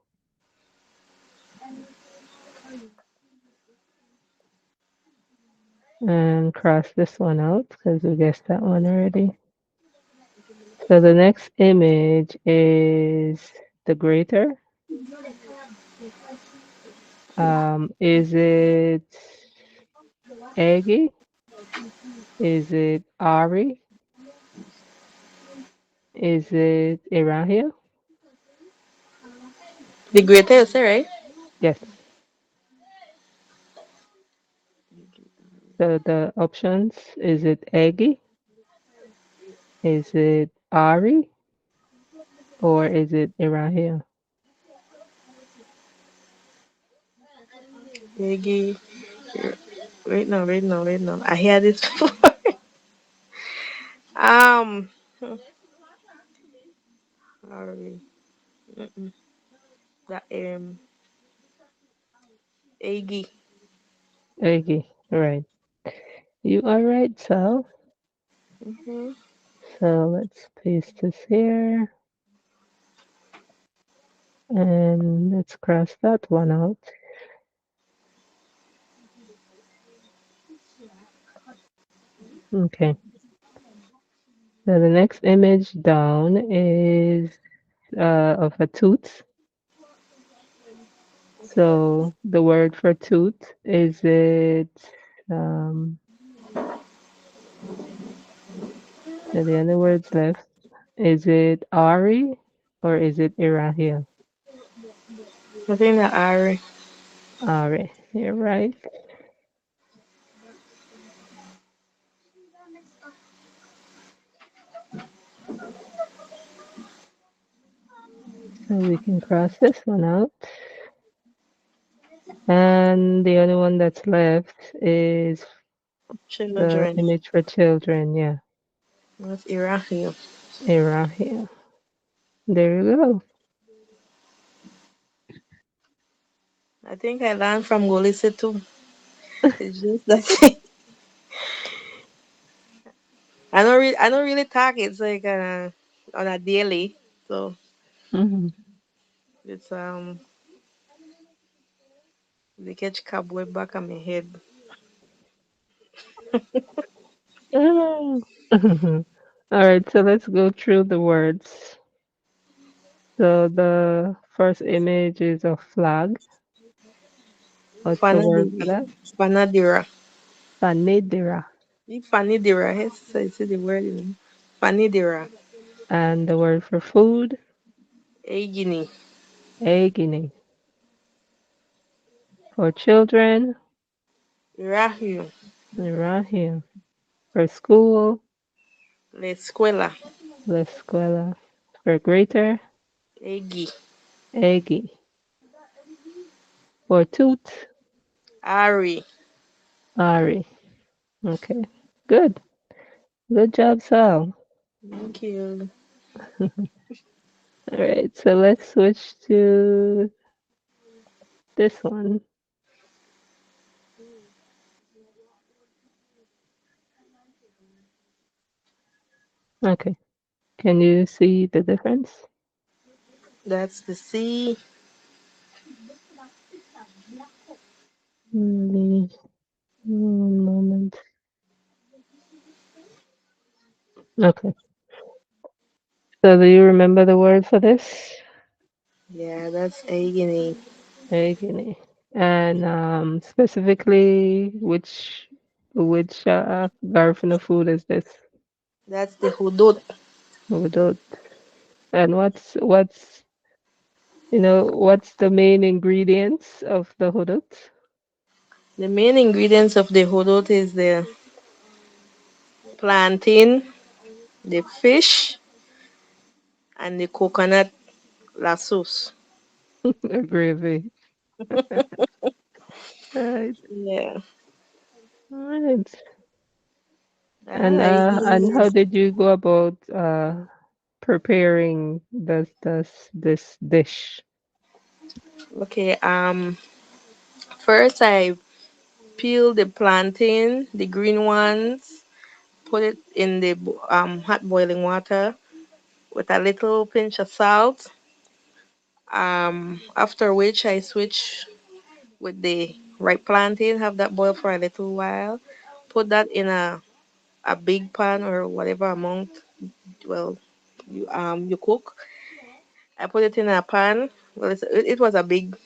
Speaker 1: and cross this one out because we guessed that one already. So the next image is the greater. Is it Aggie? Is it Ari? Is it Irahia?
Speaker 2: The greatest, right?
Speaker 1: Yes. So the options, is it Aggie? Is it Ari? Or is it Irahia?
Speaker 2: Maybe. Wait, no, wait, no, wait, no. I hear this before. um, sorry. Mm-mm. That Aggie.
Speaker 1: Aggie, right. You are right, Sal.
Speaker 2: Mm-hmm.
Speaker 1: So let's paste this here and let's cross that one out. Okay. So the next image down is of a tooth. So the word for tooth, is it so the other words left, is it Ari or is it Irahia?
Speaker 2: I think that Ari.
Speaker 1: Ari, you're right. So we can cross this one out. And the only one that's left is the
Speaker 2: Children.
Speaker 1: image for children. Yeah,
Speaker 2: That's Iraqi.
Speaker 1: Irahia. There you go.
Speaker 2: I think I learned from Golisi too. It's just that I don't really talk. It's like on a daily. So
Speaker 1: Mhm.
Speaker 2: it's they catch cobweb back on my head.
Speaker 1: Ah. All right, so let's go through the words. So the first image is a flag. What's the word for
Speaker 2: Fanadiri.
Speaker 1: that?
Speaker 2: Fanadira.
Speaker 1: Fanidira.
Speaker 2: Fanidira. Yes, I see the word in Fanidira.
Speaker 1: And the word for food,
Speaker 2: Agini.
Speaker 1: egini. For children,
Speaker 2: Irahu.
Speaker 1: irahia. For school,
Speaker 2: La escuela.
Speaker 1: la escuela. For greater,
Speaker 2: Egi.
Speaker 1: egi. For tooth,
Speaker 2: Ari.
Speaker 1: ari. Okay, good. Good job, Sal.
Speaker 2: Thank you.
Speaker 1: All right, so let's switch to this one. Okay, can you see the difference?
Speaker 2: That's the C.
Speaker 1: Mm, one moment. Okay. So do you remember the word for this?
Speaker 2: Yeah, that's hygiene.
Speaker 1: Agony. And specifically, which Garifuna food is this?
Speaker 2: That's the hudud.
Speaker 1: Hudud. And what's the main ingredients of the hudud?
Speaker 2: The main ingredients of the hudud is the plantain, the fish, and the coconut la sauce.
Speaker 1: A gravy. Right.
Speaker 2: Yeah,
Speaker 1: Right. And
Speaker 2: hygiene
Speaker 1: how
Speaker 2: is
Speaker 1: did you go about preparing this dish?
Speaker 2: okay. First I peel the plantain, the green ones, put it in the hot boiling water with a little pinch of salt. After which I switch with the ripe plantain, have that boil for a little while. Put that in a big pan or whatever amount well you cook. I put it in a pan. Well, it was a big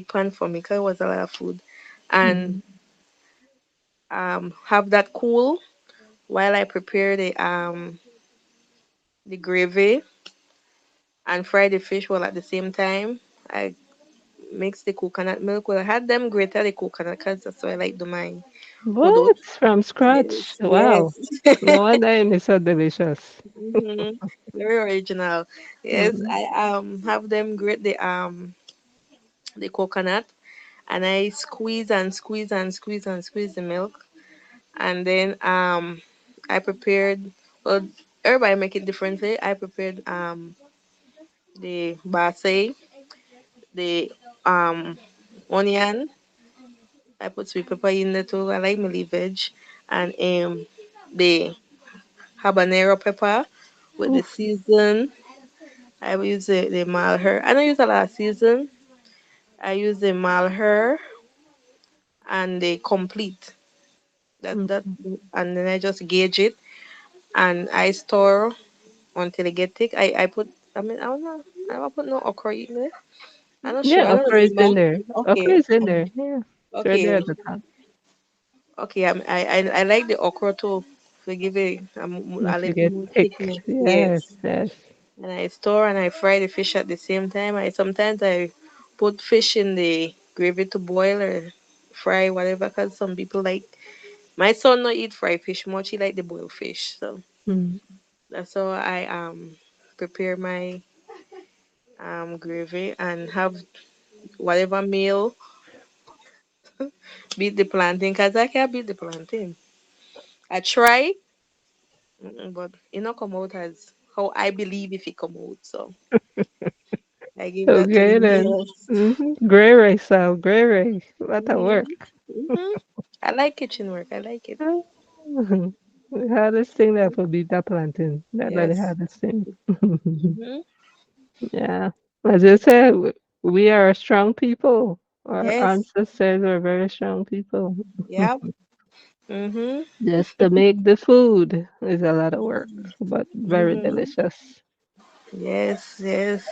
Speaker 2: pan for me because it was a lot of food, and
Speaker 1: Mm.
Speaker 2: have that cool while I prepare the gravy and fry the fish. Well, at the same time, I mix the coconut milk. Well, I had them grated the coconut because that's why I like do my hudot.
Speaker 1: What? From scratch?
Speaker 2: Yes,
Speaker 1: Wow.
Speaker 2: yes.
Speaker 1: No wonder it is so delicious.
Speaker 2: hmm Very original. Yes,
Speaker 1: Mm.
Speaker 2: I have them grate the coconut, and I squeeze and squeeze and squeeze and squeeze the milk, and then I prepared. Well, everybody make it differently. I prepared the base, the onion. I put sweet pepper in there too. I like my veg, and the habanero pepper with the
Speaker 1: Oof.
Speaker 2: season. I will use the malher. I don't use a lot of season. I use the malher and the complete. That
Speaker 1: Mm.
Speaker 2: and then I just gauge it and I store until it get thick. I put. I mean I don't know. I don't put no okra in there. I'm not sure.
Speaker 1: Yeah,
Speaker 2: I don't
Speaker 1: okra is in
Speaker 2: remember.
Speaker 1: there. Okra
Speaker 2: Okay.
Speaker 1: is in there. Yeah. It's right there
Speaker 2: Okay.
Speaker 1: at the top.
Speaker 2: Okay. I like the okra too. To give it a
Speaker 1: If you
Speaker 2: little
Speaker 1: get
Speaker 2: more
Speaker 1: thick.
Speaker 2: thickness.
Speaker 1: Yes,
Speaker 2: Yes.
Speaker 1: yes.
Speaker 2: And I store and I fry the fish at the same time. I sometimes I put fish in the gravy to boil or fry whatever. Cause some people like my son not eat fried fish much. He like the boiled fish. So
Speaker 1: Mm.
Speaker 2: that's how I prepare my gravy and have whatever meal beat the plantain. Cause I can't beat the plantain. I try, but it not come out as how I believe if it come out. So I give that to
Speaker 1: Okay
Speaker 2: somebody
Speaker 1: then.
Speaker 2: else.
Speaker 1: Gray rice style, gray rice. What a
Speaker 2: hmm
Speaker 1: work.
Speaker 2: hmm I like kitchen work. I like it.
Speaker 1: The hardest thing that would be that plantain. That's not the
Speaker 2: Yes.
Speaker 1: hardest thing.
Speaker 2: hmm
Speaker 1: Yeah. As I said, we are a strong people. Our
Speaker 2: Yes.
Speaker 1: ancestors were very strong people.
Speaker 2: Yeah. hmm
Speaker 1: Just to make the food is a lot of work, but very
Speaker 2: hmm
Speaker 1: delicious.
Speaker 2: Yes. Yes.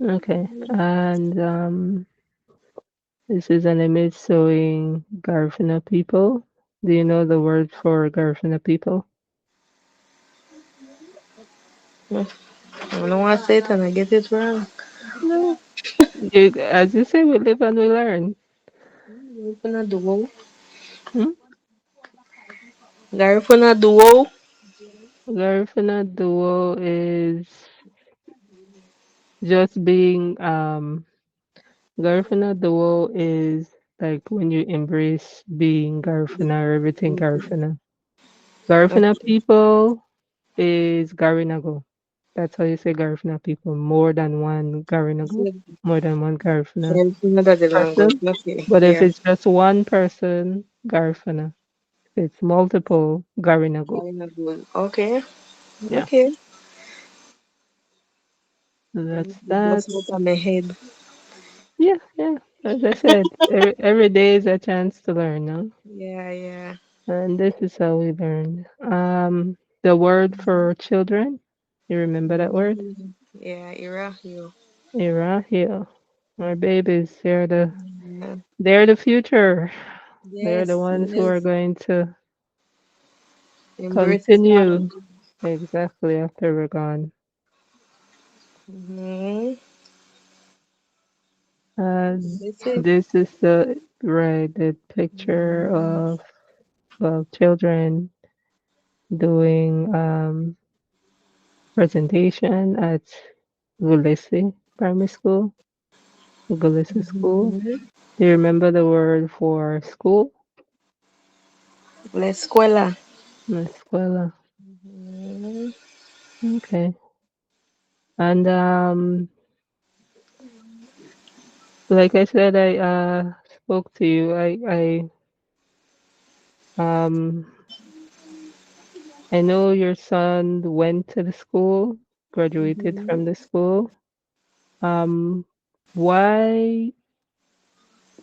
Speaker 1: Okay. And this is an image showing Garifuna people. Do you know the word for Garifuna people?
Speaker 2: I don't want to say it and I get it wrong.
Speaker 1: No. As you say, we live and we learn.
Speaker 2: Garifuna duo.
Speaker 1: Hmm?
Speaker 2: Garifuna duo.
Speaker 1: Garifuna duo is just being Garifuna duo is like when you embrace being Garifuna or everything Garifuna. Garifuna
Speaker 2: Okay.
Speaker 1: people is Garinago. That's how you say Garifuna people. More than one Garinago, more than one Garifuna
Speaker 2: Garifuna the language.
Speaker 1: person.
Speaker 2: Okay.
Speaker 1: But if
Speaker 2: Yeah.
Speaker 1: it's just one person, Garifuna. If it's multiple, Garinago.
Speaker 2: Garifuna duo. Okay.
Speaker 1: Yeah,
Speaker 2: Okay.
Speaker 1: so
Speaker 2: I
Speaker 1: that's
Speaker 2: need to
Speaker 1: that.
Speaker 2: bust out of my head.
Speaker 1: Yeah, yeah. As I said, every day is a chance to learn, no?
Speaker 2: Yeah. Yeah.
Speaker 1: And this is how we learn. The word for children. You remember that word?
Speaker 2: Yeah, era you.
Speaker 1: Irahio. Our babies,
Speaker 2: Yeah.
Speaker 1: they're the future. They're the
Speaker 2: Yes,
Speaker 1: ones who are
Speaker 2: yes.
Speaker 1: going to
Speaker 2: Embrace this
Speaker 1: continue
Speaker 2: language.
Speaker 1: exactly after we're gone.
Speaker 2: Mm-hmm.
Speaker 1: And
Speaker 2: That's it.
Speaker 1: this is the picture of well children doing presentation at Gulisi Primary School, Gulisi School.
Speaker 2: Mm-hmm.
Speaker 1: Do you remember the word for school?
Speaker 2: La escuela.
Speaker 1: La escuela.
Speaker 2: Mm-hmm.
Speaker 1: Okay. And like I said, I spoke to you. Um I know your son went to the school, graduated from the school. Um, why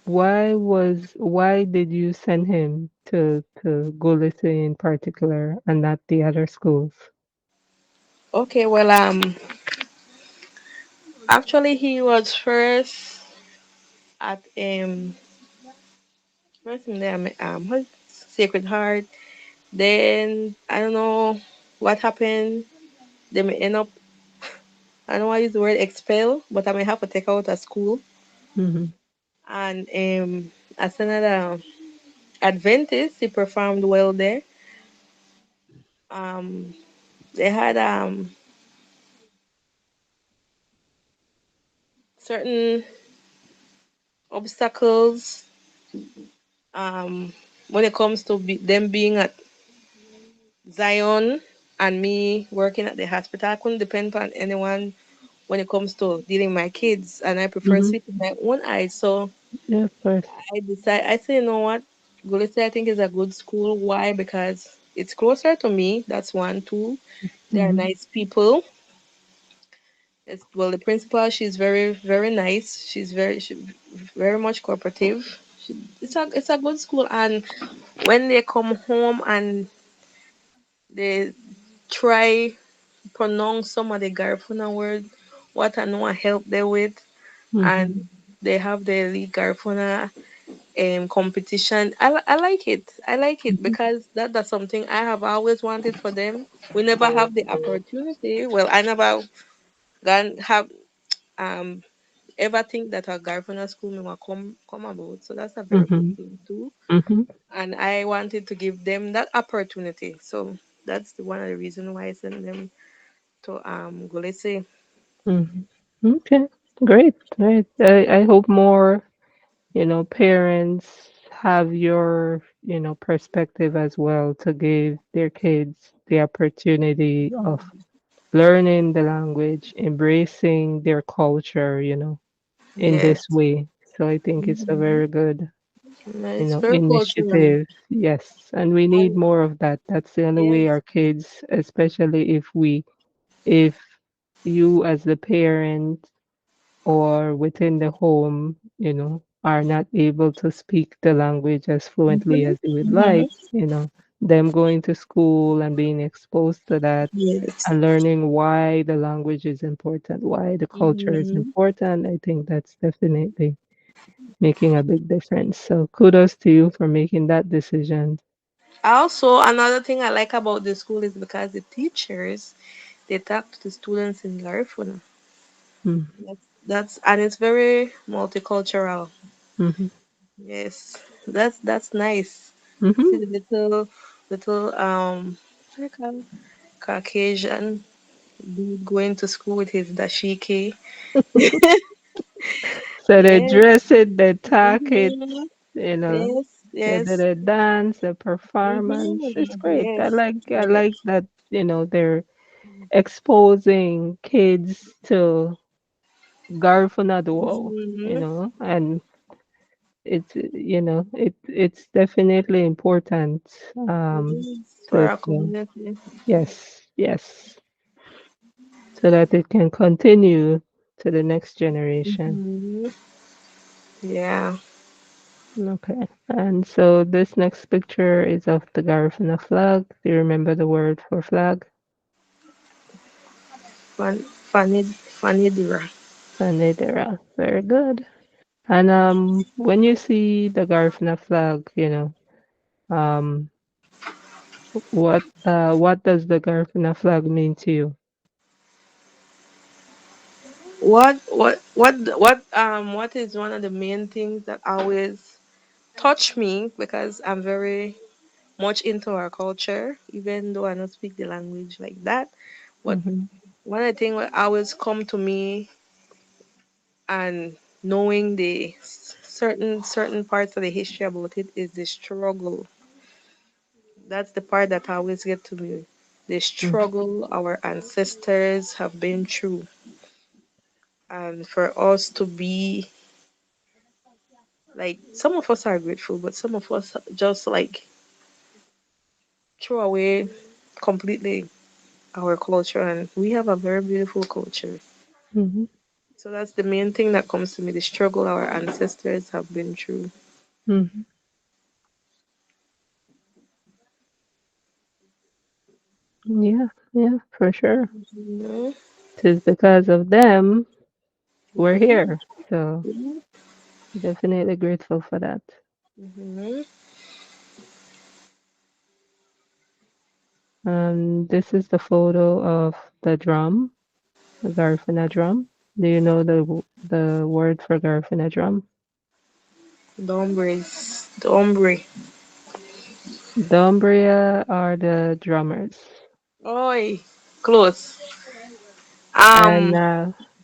Speaker 1: why did you send him to Golese in particular and not the other schools?
Speaker 2: Okay, well, actually, he was first at first in there, what, Sacred Heart. Then I don't know what happened. They may end up. I don't want to use the word expel, but I may have to take out of school.
Speaker 1: Mhm.
Speaker 2: And as another Adventist, he performed well there. Um, they had certain obstacles um, when it comes to them being at Zion and me working at the hospital. I couldn't depend on anyone when it comes to dealing with my kids, and I prefer
Speaker 1: Mhm.
Speaker 2: sleeping my own eyes. So
Speaker 1: Yeah, of course.
Speaker 2: I say, you know what, Gulisi, I think is a good school. Why? Because it's closer to me. That's one. Two, they are
Speaker 1: Mhm.
Speaker 2: nice people. Well, the principal, she's very, very nice. She very much cooperative. It's a good school, and when they come home and they try pronounce some of the Garifuna word, what I know I help them with,
Speaker 1: Mhm.
Speaker 2: and they have the lead Garifuna competition. I like it. I like it
Speaker 1: Mhm.
Speaker 2: because that's something I have always wanted for them. We never have the opportunity. Well, I never gone have um ever think that a Garifuna school may come about. So that's a very good
Speaker 1: Mhm.
Speaker 2: thing too.
Speaker 1: Mhm.
Speaker 2: And I wanted to give them that opportunity. So that's one of the reasons why I sent them to Golese.
Speaker 1: Mhm. Okay. Great. Great. I hope more, parents have your, perspective as well to give their kids the opportunity of learning the language, embracing their culture, in this
Speaker 2: Yes.
Speaker 1: way. So I think it's a
Speaker 2: Mhm.
Speaker 1: very good,
Speaker 2: Yeah, it's very cultural.
Speaker 1: initiative. Yes, and we need
Speaker 2: And
Speaker 1: more of that. That's the only way
Speaker 2: yes.
Speaker 1: our kids, especially if you as the parent or within the home, are not able to speak the language as fluently
Speaker 2: Mhm.
Speaker 1: as you would
Speaker 2: Mhm.
Speaker 1: like, them going to school and being exposed to that
Speaker 2: Yes.
Speaker 1: and learning why the language is important, why the culture is
Speaker 2: Mhm.
Speaker 1: important, I think that's definitely making a big difference. So kudos to you for making that decision.
Speaker 2: Also, another thing I like about the school is because the teachers they talk to the students in Garifuna.
Speaker 1: Mm,
Speaker 2: That's and it's very multicultural.
Speaker 1: mhm,
Speaker 2: Yes, that's nice. See
Speaker 1: mhm.
Speaker 2: the little what do you call it? Caucasian dude going to school with his dashiki.
Speaker 1: So they
Speaker 2: Yes.
Speaker 1: dress it, they talk it,
Speaker 2: Mhm.
Speaker 1: you know,
Speaker 2: Yes.
Speaker 1: they do
Speaker 2: Yes.
Speaker 1: the dance, the performance. It's
Speaker 2: Mhm.
Speaker 1: great. I
Speaker 2: Yes.
Speaker 1: like I
Speaker 2: Yes.
Speaker 1: like that, they're exposing kids to Garifuna Duo,
Speaker 2: Mhm.
Speaker 1: and it's definitely important
Speaker 2: Yes. For
Speaker 1: to
Speaker 2: our community.
Speaker 1: yes, yes, so that it can continue to the next generation.
Speaker 2: Mhm. Yeah.
Speaker 1: Okay. And so this next picture is of the Garifuna flag. Do you remember the word for flag?
Speaker 2: Fanidira.
Speaker 1: Bandera. Very good. And when you see the Garifuna flag, um, what does the Garifuna flag mean to you?
Speaker 2: What is one of the main things that always touch me because I'm very much into our culture, even though I don't speak the language like that. But
Speaker 1: Hmm.
Speaker 2: one of the things that always come to me and knowing the certain parts of the history about it is the struggle. That's the part that always get to me. The struggle our ancestors have been through, and for us to be like, some of us are grateful, but some of us just like throw away completely our culture, and we have a very beautiful culture.
Speaker 1: Hmm.
Speaker 2: So that's the main thing that comes to me, the struggle our ancestors have been through.
Speaker 1: Hmm. Yeah, yeah, for sure.
Speaker 2: Mhm.
Speaker 1: Tis because of them we're
Speaker 2: Mhm.
Speaker 1: here. So definitely grateful for that.
Speaker 2: Mhm.
Speaker 1: This is the photo of the drum, the Garifuna drum. Do you know the word for Garifuna drum?
Speaker 2: The ombre.
Speaker 1: The Umbria are the drummers,
Speaker 2: Oi, close.
Speaker 1: and
Speaker 2: Um,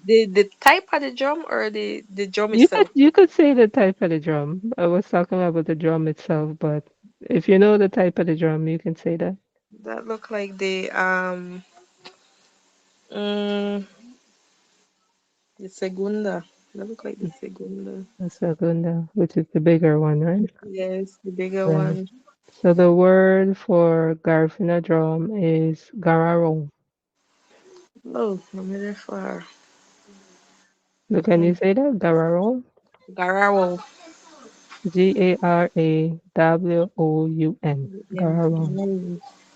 Speaker 2: the type of the drum or the drum
Speaker 1: you could
Speaker 2: itself.
Speaker 1: you could say the type of the drum. I was talking about the drum itself, but if you know the type of the drum, you can say that.
Speaker 2: That look like mm, the segunda. That look like the segunda.
Speaker 1: The segunda, which is the bigger one, right?
Speaker 2: Yes, the bigger
Speaker 1: Right.
Speaker 2: one.
Speaker 1: So the word for Garifuna drum is gararong.
Speaker 2: Oh, I'm there for
Speaker 1: So can you say that? Gararong?
Speaker 2: Garawo.
Speaker 1: Garwoun. Gararong.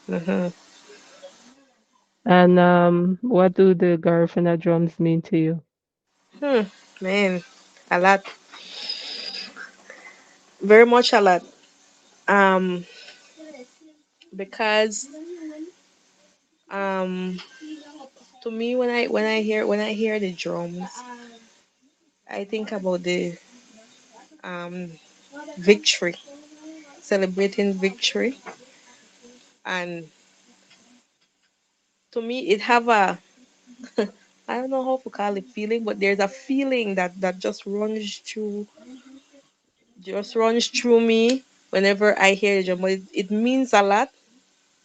Speaker 2: Mm-hmm.
Speaker 1: And what do the Garifuna drums mean to you?
Speaker 2: Hmm, man, a lot, very much a lot. Um, because um, to me, when I hear the drums, I think about the um victory, celebrating victory, and to me, it have a I don't know how to call it feeling, but there's a feeling that just runs through me whenever I hear the drum. But it means a lot.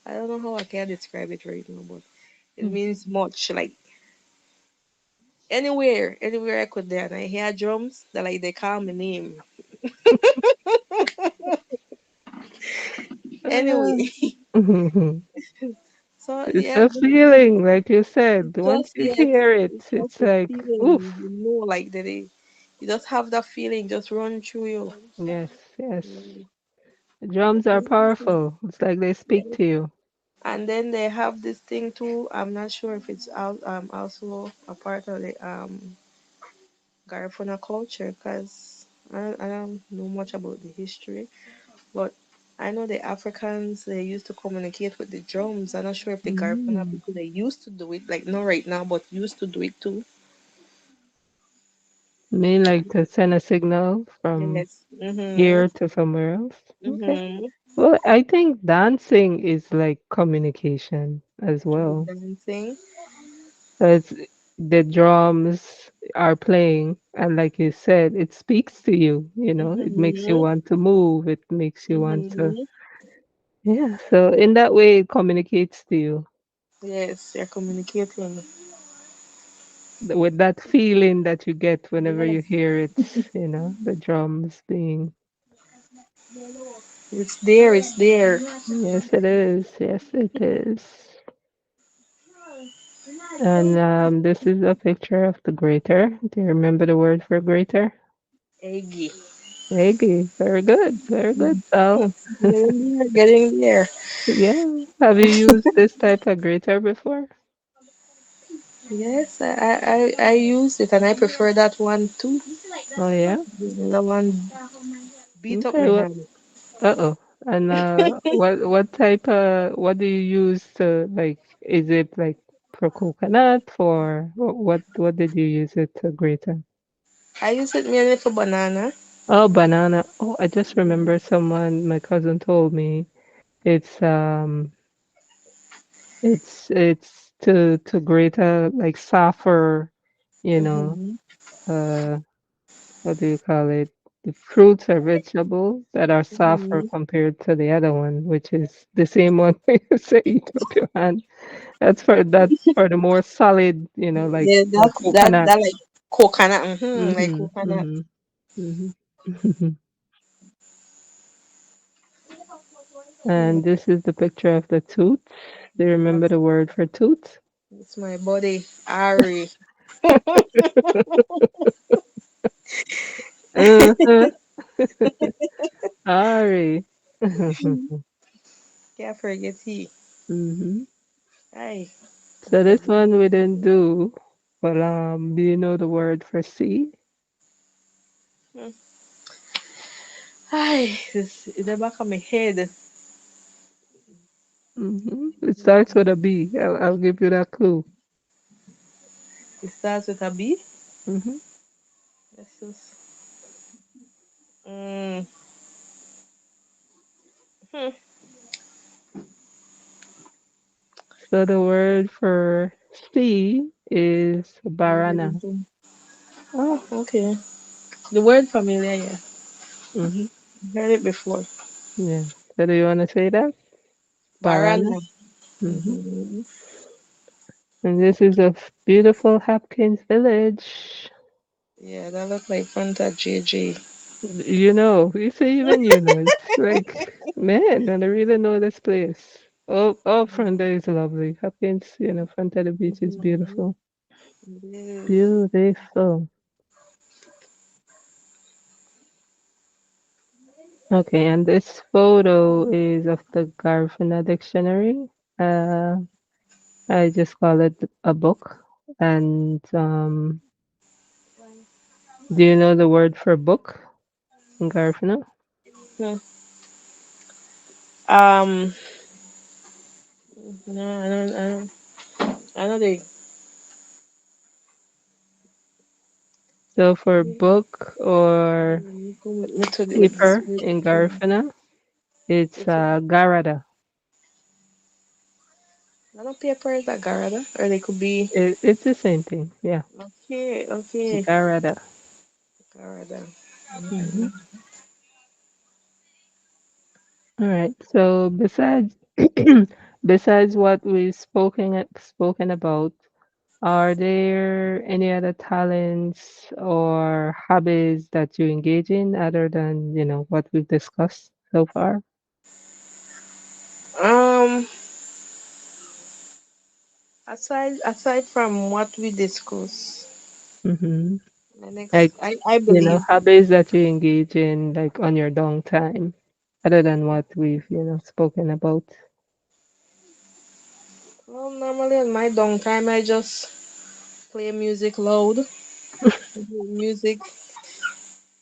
Speaker 2: I don't know how I can describe it right now, but it
Speaker 1: Mm.
Speaker 2: means much. Like anywhere I could there, and I hear drums, they call my name.
Speaker 1: Ah.
Speaker 2: Anyway, so
Speaker 1: It's
Speaker 2: yeah,
Speaker 1: a feeling, like you said. Once
Speaker 2: just
Speaker 1: you
Speaker 2: yes,
Speaker 1: hear it,
Speaker 2: it's just
Speaker 1: it's
Speaker 2: a
Speaker 1: like,
Speaker 2: feeling.
Speaker 1: oof.
Speaker 2: Like that. You just have that feeling just run through you.
Speaker 1: Yes, yes.
Speaker 2: Mm.
Speaker 1: The drums are powerful. It's like they speak
Speaker 2: Yes.
Speaker 1: to you.
Speaker 2: And then they have this thing too. I'm not sure if it's also a part of the Garifuna culture, because I don't know much about the history, but I know the Africans, they used to communicate with the drums. I'm not sure if the Garifuna
Speaker 1: Mm.
Speaker 2: people, they used to do it, like not right now, but used to do it too.
Speaker 1: Mean like to send a signal from
Speaker 2: Yes. Mhm.
Speaker 1: here to somewhere else. Okay.
Speaker 2: Mhm.
Speaker 1: Well, I think dancing is like communication as
Speaker 2: The
Speaker 1: well.
Speaker 2: dancing.
Speaker 1: So it's the drums are playing, and like you said, it speaks to you, it makes you
Speaker 2: Mhm.
Speaker 1: want to move, it makes you want to,
Speaker 2: Mhm.
Speaker 1: yeah. So in that way, it communicates to you
Speaker 2: Yes, they're communicating.
Speaker 1: with that feeling that you get whenever you
Speaker 2: Yes,
Speaker 1: hear it, the drums being,
Speaker 2: it's there. It's there.
Speaker 1: yes, it is. Yes, it is. And this is a picture of the grater. Do you remember the word for grater?
Speaker 2: Eggy.
Speaker 1: Reggae. Very good. Very good. So,
Speaker 2: Getting there.
Speaker 1: yeah. Have you used this type of grater before?
Speaker 2: Yes, I use it and I prefer that one too.
Speaker 1: Oh, yeah.
Speaker 2: The one beat up
Speaker 1: Okay.
Speaker 2: my
Speaker 1: What?
Speaker 2: hand.
Speaker 1: Uh-oh. And what do you use to like? Is it like for coconut? For what did you use it to grater?
Speaker 2: I use it mainly for banana.
Speaker 1: Oh, banana. Oh, I just remember my cousin told me it's it's to grate like softer, you know,
Speaker 2: Mm-hmm.
Speaker 1: uh what do you call it? The fruits or vegetables that are softer
Speaker 2: Hmm.
Speaker 1: compared to the other one, which is the same one you say eat up your hand. That's for the more solid, like
Speaker 2: Yeah,
Speaker 1: the
Speaker 2: that's
Speaker 1: coconut.
Speaker 2: that like coconut. Like
Speaker 1: Mhm.
Speaker 2: coconut.
Speaker 1: Mhm. Mhm.
Speaker 2: Mm,
Speaker 1: And this is the picture of the tooth. Do you remember the word for tooth?
Speaker 2: it's my body. Ari.
Speaker 1: Uh-huh. Ari. Mhm.
Speaker 2: Can't forget he. Aye.
Speaker 1: So this one we didn't do, but do you know the word for sea?
Speaker 2: Mm. Aye. This in the back of my head.
Speaker 1: It starts with a B. I'll give you that clue.
Speaker 2: It starts with a B.
Speaker 1: hmm
Speaker 2: This is. Mm. Hmm.
Speaker 1: So the word for sea is barana.
Speaker 2: Oh, okay. The word familiar, yeah.
Speaker 1: hmm
Speaker 2: Heard it before.
Speaker 1: Yeah. So do you want to say that? Barana.
Speaker 2: Barana.
Speaker 1: hmm
Speaker 2: Mm-hmm.
Speaker 1: And this is a beautiful Hopkins village.
Speaker 2: Yeah, that look like front of JJ.
Speaker 1: You say even it's like, man, and I really know this place. All front there is lovely. Hopkins, front of the beach is
Speaker 2: Mm-hmm.
Speaker 1: beautiful.
Speaker 2: Yes.
Speaker 1: Beautiful. Okay, and this photo is of the Garifuna dictionary. Uh, I just call it a book. And do you know the word for book in Garifuna?
Speaker 2: Hmm. Um, no, I don't think.
Speaker 1: So for book or
Speaker 2: With
Speaker 1: paper in Garifuna, it's Garada.
Speaker 2: I don't paper is a garada, or they could be.
Speaker 1: It's the same thing. Yeah,
Speaker 2: Okay, okay.
Speaker 1: Garada.
Speaker 2: Garada.
Speaker 1: hmm
Speaker 2: Mm-hmm.
Speaker 1: All right. So besides what we've spoken about, are there any other talents or hobbies that you engage in other than, what we've discussed so far?
Speaker 2: Um, aside from what we discussed,
Speaker 1: hmm
Speaker 2: the next,
Speaker 1: Like,
Speaker 2: I believe.
Speaker 1: hobbies that you engage in like on your downtime, other than what we've, spoken about.
Speaker 2: Well, normally in my downtime, I just play music loud. Music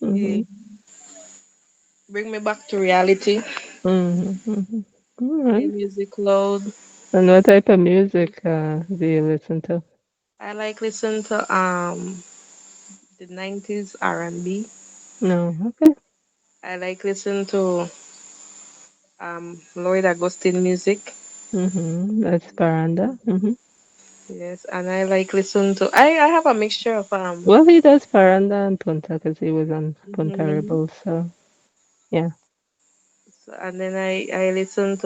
Speaker 1: hmm
Speaker 2: eh, bring me back to reality.
Speaker 1: All
Speaker 2: Play
Speaker 1: right.
Speaker 2: music loud.
Speaker 1: And what type of music do you listen to?
Speaker 2: I like listen to the 90s R&B.
Speaker 1: No, okay.
Speaker 2: I like listen to Lloyd Augustine music.
Speaker 1: That's Paranda.
Speaker 2: Yes, and I like listen to I have a mixture of
Speaker 1: Well, he does Paranda and Punta because he was on Punta
Speaker 2: mhm.
Speaker 1: Rebel. So yeah,
Speaker 2: And then I listen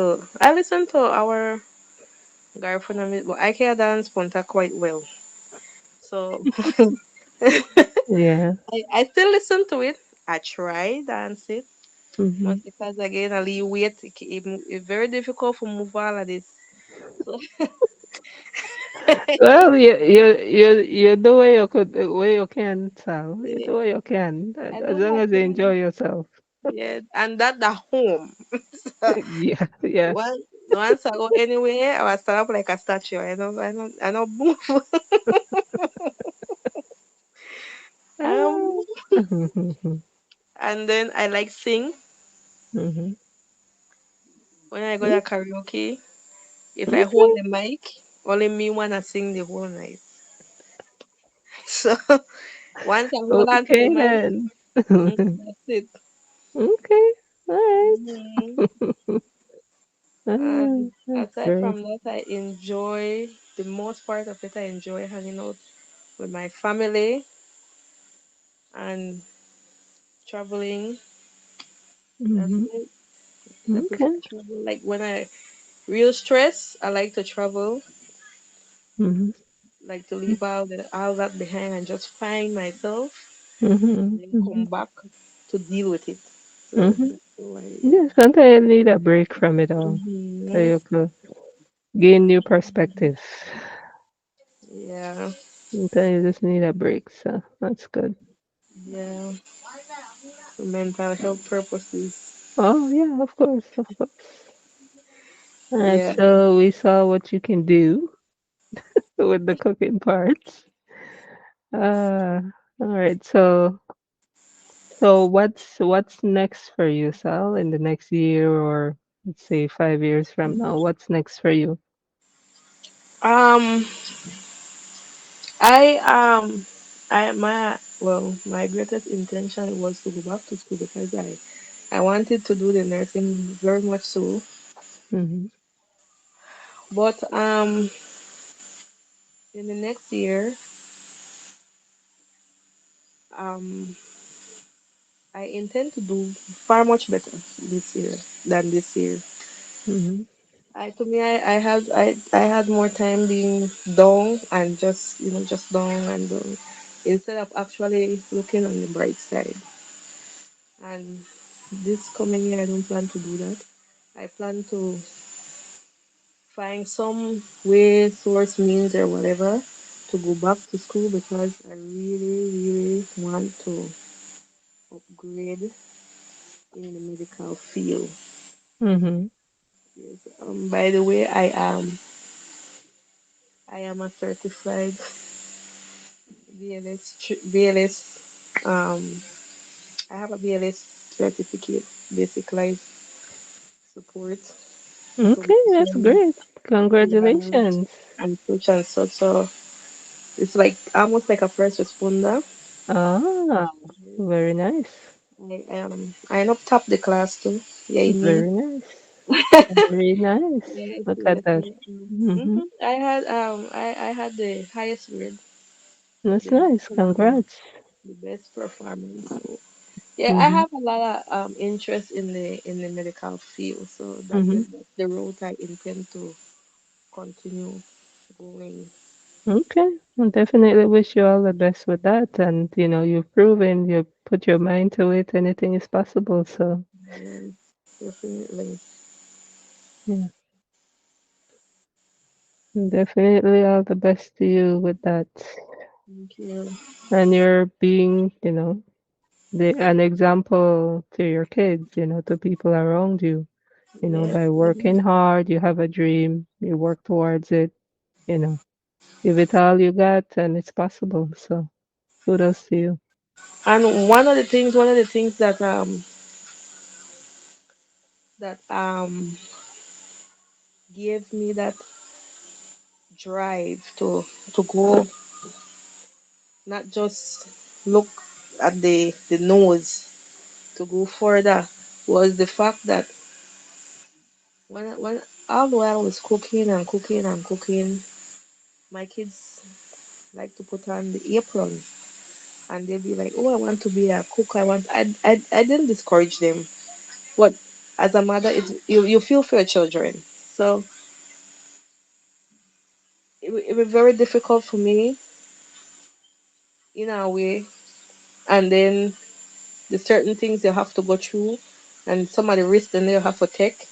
Speaker 2: to our Garifuna music, but I can dance Ponta quite well. So
Speaker 1: yeah.
Speaker 2: I still listen to it. I try dance it,
Speaker 1: hmm
Speaker 2: but because again I leave weight, it's very difficult for move all of this. So
Speaker 1: Well, you do what you could, what you can, Sal. You do what you can,
Speaker 2: I
Speaker 1: as
Speaker 2: do
Speaker 1: long
Speaker 2: my
Speaker 1: as you enjoy
Speaker 2: thing.
Speaker 1: yourself.
Speaker 2: Yeah, and that the home. So
Speaker 1: Yeah, yes.
Speaker 2: once I go anywhere, I will stand up like a statue. I don't move. I don't
Speaker 1: Ah.
Speaker 2: move. And then I like sing
Speaker 1: Mhm.
Speaker 2: when I go
Speaker 1: Mm,
Speaker 2: to karaoke. If I hold
Speaker 1: okay.
Speaker 2: the mic, only me wanna sing the whole night. So once I hold on to the
Speaker 1: Okay
Speaker 2: mic,
Speaker 1: then.
Speaker 2: that's it.
Speaker 1: Okay. All right.
Speaker 2: Mhm.
Speaker 1: Ah,
Speaker 2: And
Speaker 1: that's
Speaker 2: aside
Speaker 1: great.
Speaker 2: from that, I enjoy the most part of it. I enjoy hanging out with my family and traveling. That's
Speaker 1: Mhm.
Speaker 2: it. I prefer
Speaker 1: Okay.
Speaker 2: travel. Like when I real stress, I like to travel,
Speaker 1: Mhm.
Speaker 2: like to leave all that behind and just find myself
Speaker 1: Mhm.
Speaker 2: and then come
Speaker 1: Mhm.
Speaker 2: back to deal with it. So
Speaker 1: Mhm.
Speaker 2: that's all I
Speaker 1: Yeah, sometimes you need a break from it all, so
Speaker 2: hmm
Speaker 1: you could gain new perspective.
Speaker 2: Yeah,
Speaker 1: Sometimes you just need a break, so that's good.
Speaker 2: yeah. For mental health purposes.
Speaker 1: Oh yeah, of course, of course. All right,
Speaker 2: Yeah.
Speaker 1: so we saw what you can do with the cooking parts. All right, so what's next for you, Sal, in the next year or let's say 5 years from now? What's next for you?
Speaker 2: Um, I I my well, my greatest intention was to go back to school because I wanted to do the nursing very much so.
Speaker 1: Mhm.
Speaker 2: But in the next year, um, I intend to do far much better this year than this year.
Speaker 1: Mhm.
Speaker 2: To me, I had more time being down and just just down and down instead of actually looking on the bright side. And this coming year, I don't plan to do that. I plan to find some way, source, means, or whatever to go back to school because I really, really want to upgrade in the medical field.
Speaker 1: Mhm.
Speaker 2: Yes. By the way, I am a certified BLS. I have a BLS certificate, basic life support
Speaker 1: Okay, that's
Speaker 2: coaching,
Speaker 1: great.
Speaker 2: yeah,
Speaker 1: Congratulations.
Speaker 2: and such and such. So it's like almost like a first responder.
Speaker 1: Ah, very nice.
Speaker 2: I up top the class too. Yeah, I mean.
Speaker 1: Very nice. Very nice.
Speaker 2: Yes,
Speaker 1: Look
Speaker 2: yes.
Speaker 1: at that. Mhm.
Speaker 2: I had the highest grade,
Speaker 1: That's
Speaker 2: the best
Speaker 1: nice.
Speaker 2: performance,
Speaker 1: Congrats.
Speaker 2: the best performance. So, yeah, I
Speaker 1: Mhm.
Speaker 2: have a lot of interest in the medical field. So
Speaker 1: Mhm.
Speaker 2: that's the route I intend to continue going.
Speaker 1: Okay. I definitely wish you all the best with that. And you've proven you put your mind to it, anything is possible. So
Speaker 2: Yes, definitely.
Speaker 1: yeah, definitely all the best to you with that.
Speaker 2: Thank you.
Speaker 1: And you're being, an example to your kids, to people around you,
Speaker 2: Yes,
Speaker 1: by
Speaker 2: yes.
Speaker 1: working hard, you have a dream, you work towards it, you know, give it all you got and it's possible. So kudos to you.
Speaker 2: And one of the things that gave me that drive to go, not just look at the nose, to go further, was the fact that when all the while I was cooking and cooking and cooking, my kids like to put on the apron and they'll be like, "Oh, I want to be a cook. I didn't discourage them, but as a mother, you feel for your children. So it was very difficult for me in a way, and then the certain things you have to go through and some of the risks that you have to take.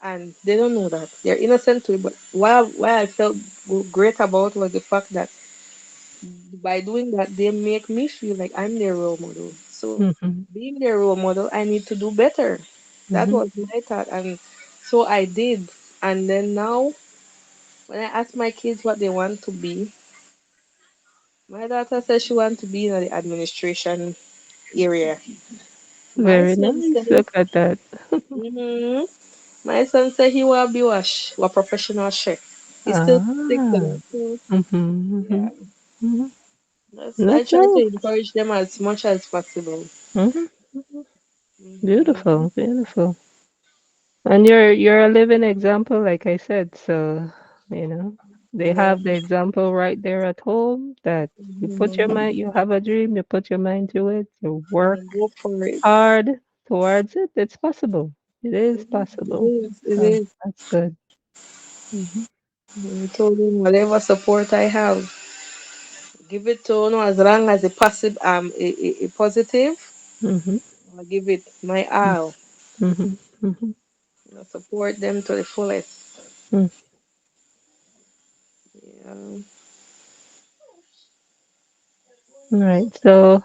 Speaker 2: and they don't know that they're innocent to it. But why I felt great about was the fact that by doing that, they make me feel like I'm their role model. So,
Speaker 1: Mhm.
Speaker 2: being their role model, I need to do better. That
Speaker 1: Mhm.
Speaker 2: was my thought, and so I did. And then now, when I ask my kids what they want to be, my daughter says she wants to be in the administration area. My
Speaker 1: Very
Speaker 2: son
Speaker 1: nice.
Speaker 2: says,
Speaker 1: Look at that.
Speaker 2: hmm my son said he will be a professional chef. He's still six,
Speaker 1: Ah.
Speaker 2: and so
Speaker 1: Mhm.
Speaker 2: yeah.
Speaker 1: Mhm. Mhm.
Speaker 2: I
Speaker 1: That's
Speaker 2: try to
Speaker 1: all.
Speaker 2: encourage them as much as possible.
Speaker 1: Mhm. Mhm.
Speaker 2: Hmm
Speaker 1: Beautiful. Beautiful. And you're a living example, like I said. So, you know, they
Speaker 2: Yeah.
Speaker 1: have the example right there at home that
Speaker 2: hmm
Speaker 1: you have a dream, you put your mind to it, you
Speaker 2: And
Speaker 1: work
Speaker 2: I go for it.
Speaker 1: hard towards it. It's possible. It is
Speaker 2: It
Speaker 1: possible.
Speaker 2: is. It
Speaker 1: So
Speaker 2: is.
Speaker 1: that's good. Mhm.
Speaker 2: I told him whatever support I have, give it to no as long as a positive.
Speaker 1: Mhm.
Speaker 2: I'll give it my all.
Speaker 1: Mhm. Mhm.
Speaker 2: Support them to the fullest.
Speaker 1: Mhm.
Speaker 2: Yeah.
Speaker 1: Right. So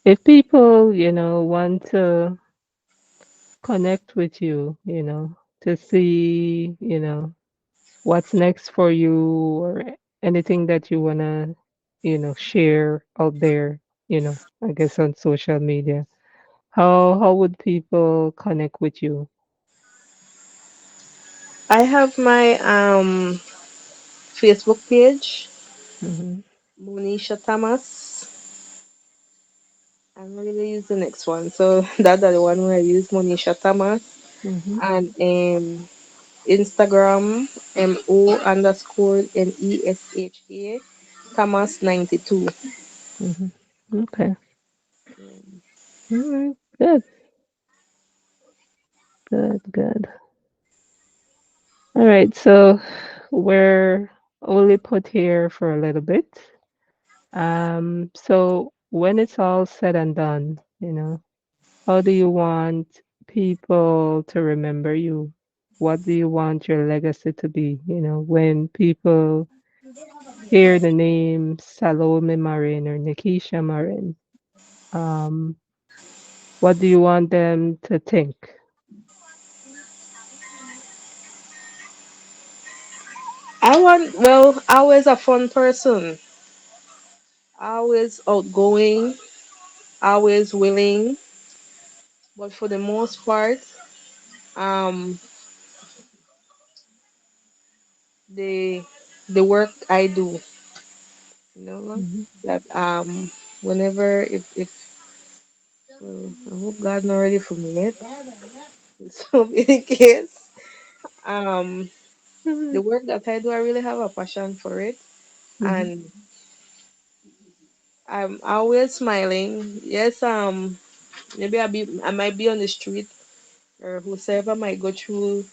Speaker 1: if people, want to connect with you, to see, what's next for you or anything that you wanna, share out there, I guess on social media. How would people connect with you?
Speaker 2: I have my Facebook page,
Speaker 1: Mhm.
Speaker 2: Monisha Thomas. I'm not gonna use the next one. So that's the one where I use Monisha Thomas.
Speaker 1: Mhm.
Speaker 2: And Instagram MO_NESHA Thomas 92.
Speaker 1: Mhm. Okay. All right. Good. Good. Good. All right. So we're only put here for a little bit. So when it's all said and done, how do you want people to remember you? What do you want your legacy to be? When people hear the name Salome Marin or Nikisha Marin, um, what do you want them to think?
Speaker 2: Always a fun person, always outgoing, always willing, but for the most part, um, the the work I do,
Speaker 1: Mhm.
Speaker 2: that whenever if I hope God not ready for me yet. So in case, um, the
Speaker 1: Mhm.
Speaker 2: work that I do, I really have a passion for it,
Speaker 1: Mhm.
Speaker 2: and I'm always smiling. Yes, maybe I might be on the street, or whosoever might go through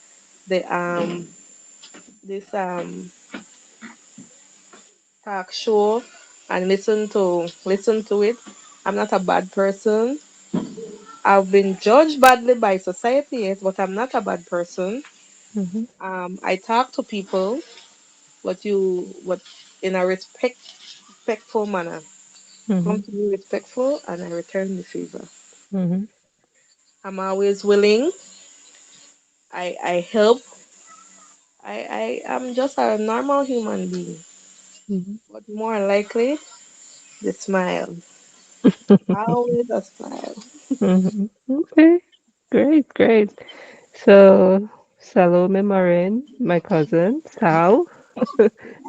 Speaker 2: the this talk show and listen to it. I'm not a bad person. I've been judged badly by society, yes, but I'm not a bad person.
Speaker 1: Mhm.
Speaker 2: I talk to people, what in a respectful manner. Come
Speaker 1: Mhm.
Speaker 2: to me respectful, and I return the favor.
Speaker 1: Mhm.
Speaker 2: I'm always willing. I help. I am just a normal human being,
Speaker 1: Mhm.
Speaker 2: but more likely the smile. Always a smile.
Speaker 1: Mhm. Okay. Great, great. So, Salome Marin, my cousin, Sal,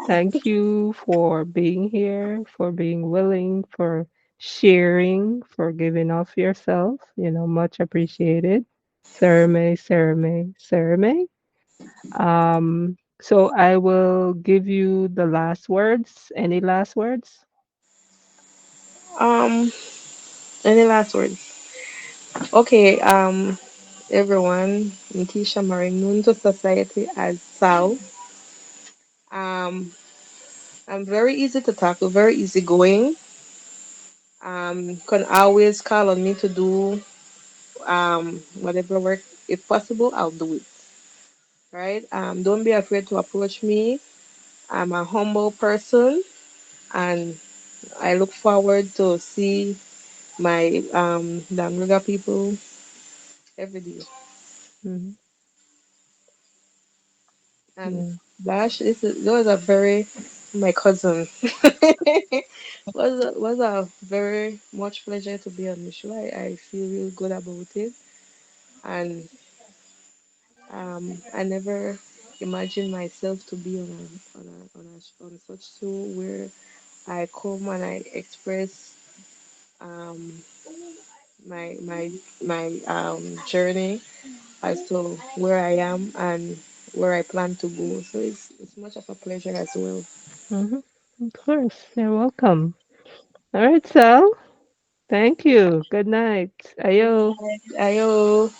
Speaker 1: thank you for being here, for being willing, for sharing, for giving of yourself. Much appreciated. Sarame, Sarame, Sarame. So I will give you the last words. Any last words?
Speaker 2: Um, any last words? Okay. Everyone, Nikisha Marin, known to society as Sal. Um, I'm very easy to talk to, very easygoing. Can always call on me to do whatever work. If possible, I'll do it. right? Don't be afraid to approach me. I'm a humble person, and I look forward to see my Dangriga people every day.
Speaker 1: Mhm.
Speaker 2: And
Speaker 1: Yeah.
Speaker 2: Bash, those are very my cousin. Was a very much pleasure to be on the show. I feel real good about it, and I never imagined myself to be on such show where I come and I express um my journey as to where I am and where I plan to go. So it's much of a pleasure as well.
Speaker 1: Mhm. Of course. You're welcome. All right, Sal. Thank you. Good night.
Speaker 2: Good
Speaker 1: Ayo.
Speaker 2: night. Ayo.